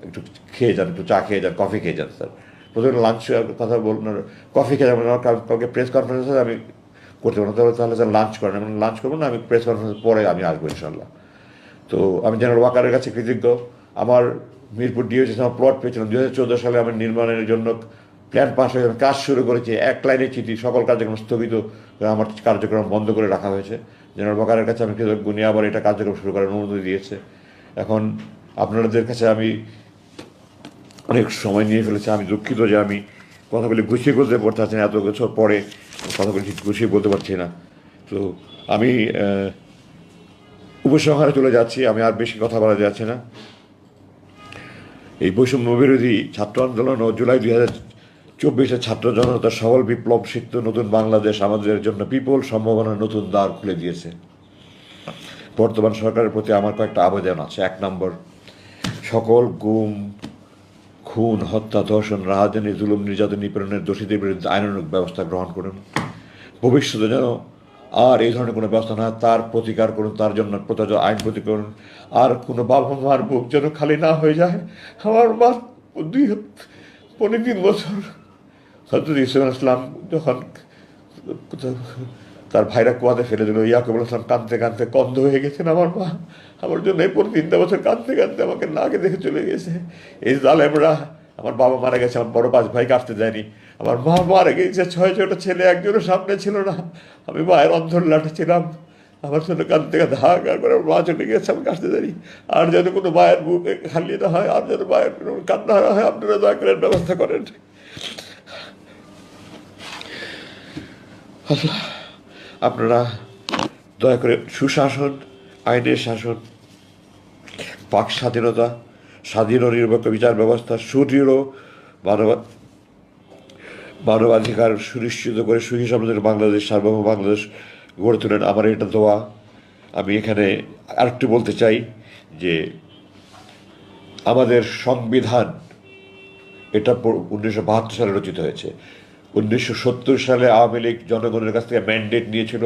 একটু খেয়ে যান, একটু চা খেয়ে যান, কফি খেয়ে যান স্যার। প্রথমে লাঞ্চ কথা বলুন, কফি খেয়ে যাবেন, আমার কালকে প্রেস কনফারেন্সে আমি করতে পারবো না, তাহলে স্যার লাঞ্চ করেন। আমি লাঞ্চ করবো না, আমি প্রেস কনফারেন্স পরে আমি আসবো ইনশাল্লাহ। তো আমি জেনারেল ওয়াকারের কাছে কৃতজ্ঞ। আমার মিরপুর ডিওসি আমার প্লট পেয়েছিলাম 2014 সালে, আমার নির্মাণের জন্য প্ল্যান পাস হয়ে কাজ শুরু করেছি, এক লাইনে চিঠি, সকল কার্যক্রম স্থগিত, আমার কার্যক্রম বন্ধ করে রাখা হয়েছে। জেনারেল ওয়াকারের কাছে আমি কৃতজ্ঞ, উনি আবার এটা কার্যক্রম শুরু করার অনুমতি দিয়েছে। এখন আপনাদের কাছে আমি অনেক সময় নিয়ে ফেলেছি, আমি দুঃখিত যে আমি কথাগুলি গুছিয়ে বলতে পারতে পারছি না, এত বছর পরে কথাগুলি ঠিক গুছিয়ে বলতে পারছি না। তো আমি উপসংহারে চলে যাচ্ছি, আমি আর বেশি কথা বলা যাচ্ছে না। এই বৈষম্য বিরোধী ছাত্র আন্দোলন ও জুলাই 2024 ছাত্র জনতার সফল বিপ্লব সিদ্ধ নতুন বাংলাদেশ আমাদের জন্য বিপুল সম্ভাবনার নতুন দ্বার খুলে দিয়েছে। বর্তমান সরকারের প্রতি আমার কয়েকটা আবেদন আছে। 1 নম্বর, সকল গুম, খুন, হত্যা, ধর্ষণ, রাহাজানি, জুলুম, নির্যাতন, নিপীড়নের দোষীদের বিরুদ্ধে আইনানুগ ব্যবস্থা গ্রহণ করুন। ভবিষ্যতে যেন আর এই ধরনের কোনো ব্যবস্থা না হয় তার প্রতিকার করুন, তার জন্য প্রযোজ্য আইন প্রতি করুন। আর কোনো বাবা মার বুক যেন খালি না হয়ে যায়। আমার মা 3 বছর হজরত ইসলাম ইসলাম যখন তার ভাইরা কুয়াতে ফেলে দিল, ইয়াকুব ইসলাম কাঁদতে কাঁদতে কন্ধ হয়ে গেছেন। আমার মা আমার জন্য এই 3 বছর কাঁদতে কাঁদতে আমাকে নাকে দেখে চলে গেছে। এই জালেমরা, আমার বাবা মারা গেছে, আমার বড় 5 ভাইকে আসতে দেয়নি। আমার মা মারা গেছে, 6টা ছেলে, একজনের সামনে ছিল না। আমি মায়ের অন্ধর লাঠে ছিলাম। আমার জন্য কাঁদতে কাঁদতে হাহাকার করে আমার মা চলে গেছে, আমাকে আসতে দেয়নি। আর যেন কোনো মায়ের বুক খালি না হয়, আর যেন মায়ের কোনো কান্না না হয়, আপনারা দয়া করে ব্যবস্থা করেন। আল্লাহ, আপনারা দয়া করে সুশাসন, আইনের শাসন, বাক স্বাধীনতা, স্বাধীন ও নিরপেক্ষ বিচার ব্যবস্থা, সুদৃঢ় মানবাধিকার সুনিশ্চিত করে সুখী সমৃদ্ধ বাংলাদেশ, সার্বভৌম বাংলাদেশ গড়ে তোলেন। আমার এটা দোয়া। আমি এখানে আরেকটু বলতে চাই যে আমাদের সংবিধান এটা 1972 সালে রচিত হয়েছে। 1970 সালে আওয়ামী লীগ জনগণের কাছ থেকে ম্যান্ডেট নিয়েছিল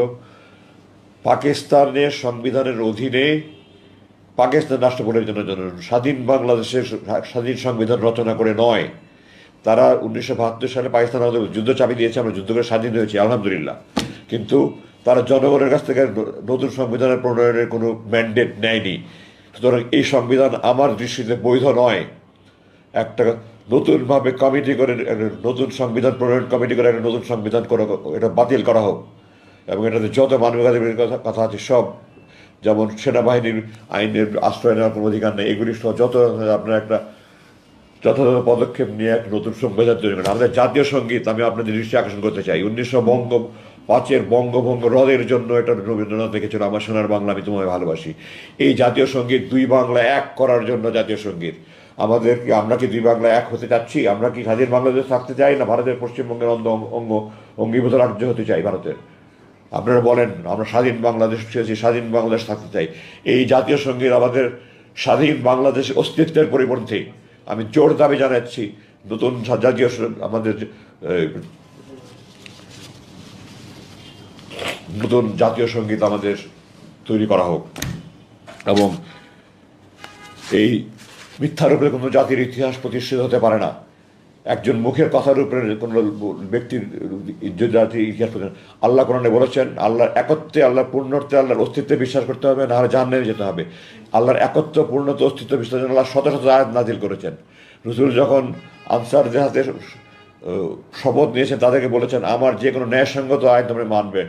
পাকিস্তানের সংবিধানের অধীনে পাকিস্তান রাষ্ট্র পরিচালনার জন্য, স্বাধীন বাংলাদেশের স্বাধীন সংবিধান রচনা করে নয়। তারা 1972 সালে পাকিস্তান আমাদের যুদ্ধ চাপিয়ে দিয়েছে, আমরা যুদ্ধ করে স্বাধীন হয়েছি আলহামদুলিল্লাহ। কিন্তু তারা জনগণের কাছ থেকে নতুন সংবিধানের প্রণয়নের কোনো ম্যান্ডেট নেয়নি। সুতরাং এই সংবিধান আমার দৃষ্টিতে বৈধ নয়। একটা নতুনভাবে কমিটি করে, নতুন সংবিধান প্রণয়ন কমিটি করে একটা নতুন সংবিধান করে এটা বাতিল করা হোক, এবং এটাতে যত মানবাধিকারের কথা আছে সব, যেমন সেনাবাহিনীর আইনের আশ্রয় নেওয়ার কোনো অধিকার নেই, এগুলি সহ যত আপনার একটা যথাযথ পদক্ষেপ নিয়ে একটা নতুন সংবিধান তৈরি করেন। আমাদের জাতীয় সঙ্গীত আমি আপনাদের দৃষ্টি আকর্ষণ করতে চাই। 1905 বঙ্গভঙ্গ রদের জন্য এটা রবীন্দ্রনাথ লিখেছিল, আমার সোনার বাংলা আমি তোমায় ভালোবাসি। এই জাতীয় সঙ্গীত 2 বাংলা এক করার জন্য জাতীয় সঙ্গীত। আমরা কি 2 বাংলা এক হতে চাচ্ছি? আমরা কি স্বাধীন বাংলাদেশ থাকতে চাই, না ভারতের পশ্চিমবঙ্গের অঙ্গীভূত রাজ্য হতে চাই ভারতের? আপনারা বলেন, আমরা স্বাধীন বাংলাদেশ চেয়েছি, স্বাধীন বাংলাদেশ থাকতে চাই। এই জাতীয় সঙ্গীত আমাদের স্বাধীন বাংলাদেশ অস্তিত্বের পরিপন্থী। আমি জোর দাবি জানাচ্ছি নতুন জাতীয় আমাদের নতুন জাতীয় সঙ্গীত আমাদের তৈরি করা হোক, এবং এই মিথ্যার উপরে কোনো জাতির ইতিহাস প্রতিষ্ঠিত হতে পারে না। একজন মুখের কথার উপরে কোনো ব্যক্তির জাতির ইতিহাস। আল্লাহ কোরআনে বলেছেন আল্লাহর একত্বে, আল্লাহর পূর্ণত্বে, আল্লাহর অস্তিত্বে বিশ্বাস করতে হবে, না হলে জাহান্নামে যেতে হবে। আল্লাহর একত্ব, পূর্ণত, অস্তিত্ব বিশ্বাসের জন্য আল্লাহ শত শত আয়াত নাজিল করেছেন। রসুল যখন আনসারদের হাতে শপথ নিয়েছেন, তাদেরকে বলেছেন আমার যে কোনো ন্যায়সঙ্গত আইন তোমরা মানবে।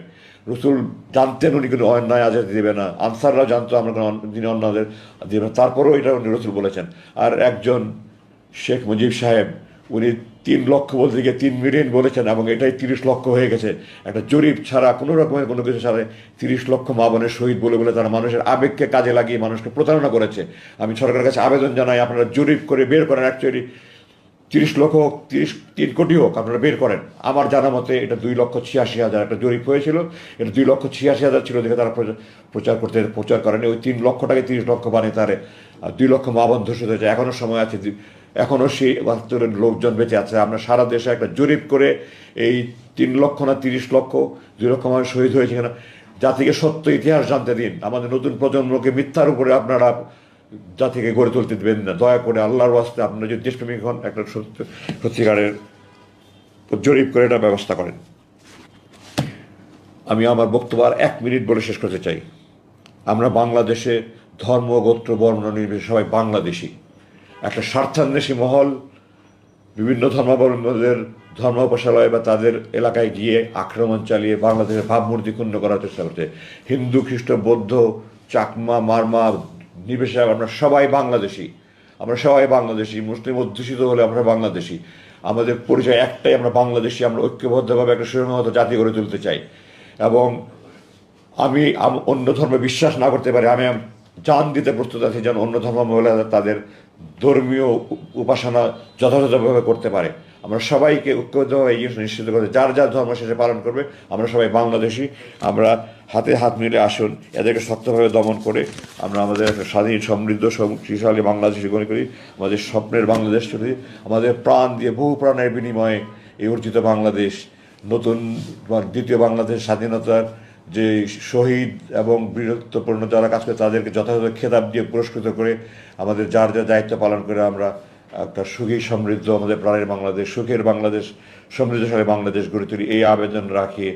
রসুল জানতেন উনি কোনো অন্যায় আজাদ দেবে না, আনসাররাও জানতো আমরা কোনো যিনি অন্যায় দেবে না, তারপরেও এটা উনি রসুল বলেছেন। আর একজন শেখ মুজিব সাহেব, উনি 3 লক্ষ বলতে গিয়ে 3 মিলিয়ন বলেছেন, এবং এটাই 30 লক্ষ হয়ে গেছে। একটা জরিপ ছাড়া, কোনো রকমের কোনো কিছু ছাড়া 30 লক্ষ মা বোনের শহীদ বলে বলে তারা মানুষের আবেগকে কাজে লাগিয়ে মানুষকে প্রতারণা করেছে। আমি সরকারের কাছে আবেদন জানাই, আপনারা জরিপ করে বের করেন, অ্যাকচুয়ালি 30 লক্ষ হোক, 3 কোটি হোক, আপনারা বের করেন। আমার জানা মতে এটা 2,86,000 একটা জরিপ হয়েছিল, এটা 2,86,000 ছিল দেখে তারা প্রচার করেনি। ওই 3 লক্ষটাকে 30 লক্ষ বানিয়ে তারে 2 লক্ষ মা বোন ধর্ষিত হয়েছে। এখনও সময় আছে, এখনও সেই 72 লোকজন বেঁচে আছে। আমরা সারা দেশে একটা জরিপ করে এই 3 লক্ষ না 30 লক্ষ, 2 লক্ষ মানুষ শহীদ হয়েছে কিনা জাতিকে সত্য ইতিহাস জানতে দিন। আমাদের নতুন প্রজন্মকে মিথ্যার উপরে আপনারা জাতিকে গড়ে তুলতে দেবেন না। দয়া করে আল্লাহর ওয়াস্তে আপনারা যদি দেশপ্রেমিক হন, একটা সত্যিকারের জরিপ করে এটা ব্যবস্থা করেন। আমি আমার বক্তব্য আর 1 মিনিট বলে শেষ করতে চাই। আমরা বাংলাদেশে ধর্ম, গোত্র, বর্ণ নির্বিশেষে সবাই বাংলাদেশি। একটা স্বার্থান্বেষী মহল বিভিন্ন ধর্মাবলম্বীদের ধর্মোপাসনালয় বা তাদের এলাকায় গিয়ে আক্রমণ চালিয়ে বাংলাদেশের ভাবমূর্তি ক্ষুণ্ণ করার চেষ্টা করছে। হিন্দু, খ্রিস্ট, বৌদ্ধ, চাকমা, মারমা নির্বিশেষে আমরা সবাই বাংলাদেশি। আমরা সবাই বাংলাদেশি। মুসলিম অধ্যুষিত হলে আমরা বাংলাদেশি। আমাদের পরিচয় একটাই, আমরা বাংলাদেশি। আমরা ঐক্যবদ্ধভাবে একটা সুসংহত জাতি গড়ে তুলতে চাই। এবং আমি অন্য ধর্মে বিশ্বাস না করতে পারি, আমি জান দিতে প্রস্তুত আছি যেন অন্য ধর্মাবলম্বীরা তাদের ধর্মীয় উপাসনা যথাযথভাবে করতে পারে। আমরা সবাইকে ঐক্যবদ্ধভাবে এই জিনিস নিশ্চিত করতে, যার যার ধর্ম শেষে পালন করবে। আমরা সবাই বাংলাদেশি। আমরা হাতে হাত মিলে আসুন, এদেরকে শক্তভাবে দমন করে আমরা আমাদের একটা স্বাধীন, সমৃদ্ধ, শক্তিশালী বাংলাদেশি গড়ে করি। আমাদের স্বপ্নের বাংলাদেশ তৈরি, আমাদের প্রাণ দিয়ে বহু প্রাণের বিনিময়ে এই অর্জিত বাংলাদেশ, নতুন দ্বিতীয় বাংলাদেশ স্বাধীনতার যে শহীদ এবং বীরত্বপূর্ণ যারা কাজ করে তাদেরকে যথাযথ খেতাব দিয়ে পুরস্কৃত করে আমাদের যার যার দায়িত্ব পালন করে আমরা একটা সুখী, সমৃদ্ধ, আমাদের প্রাণের বাংলাদেশ, সুখের বাংলাদেশ, সমৃদ্ধশালী বাংলাদেশ গড়ে তুলি, এই আবেদন রাখি।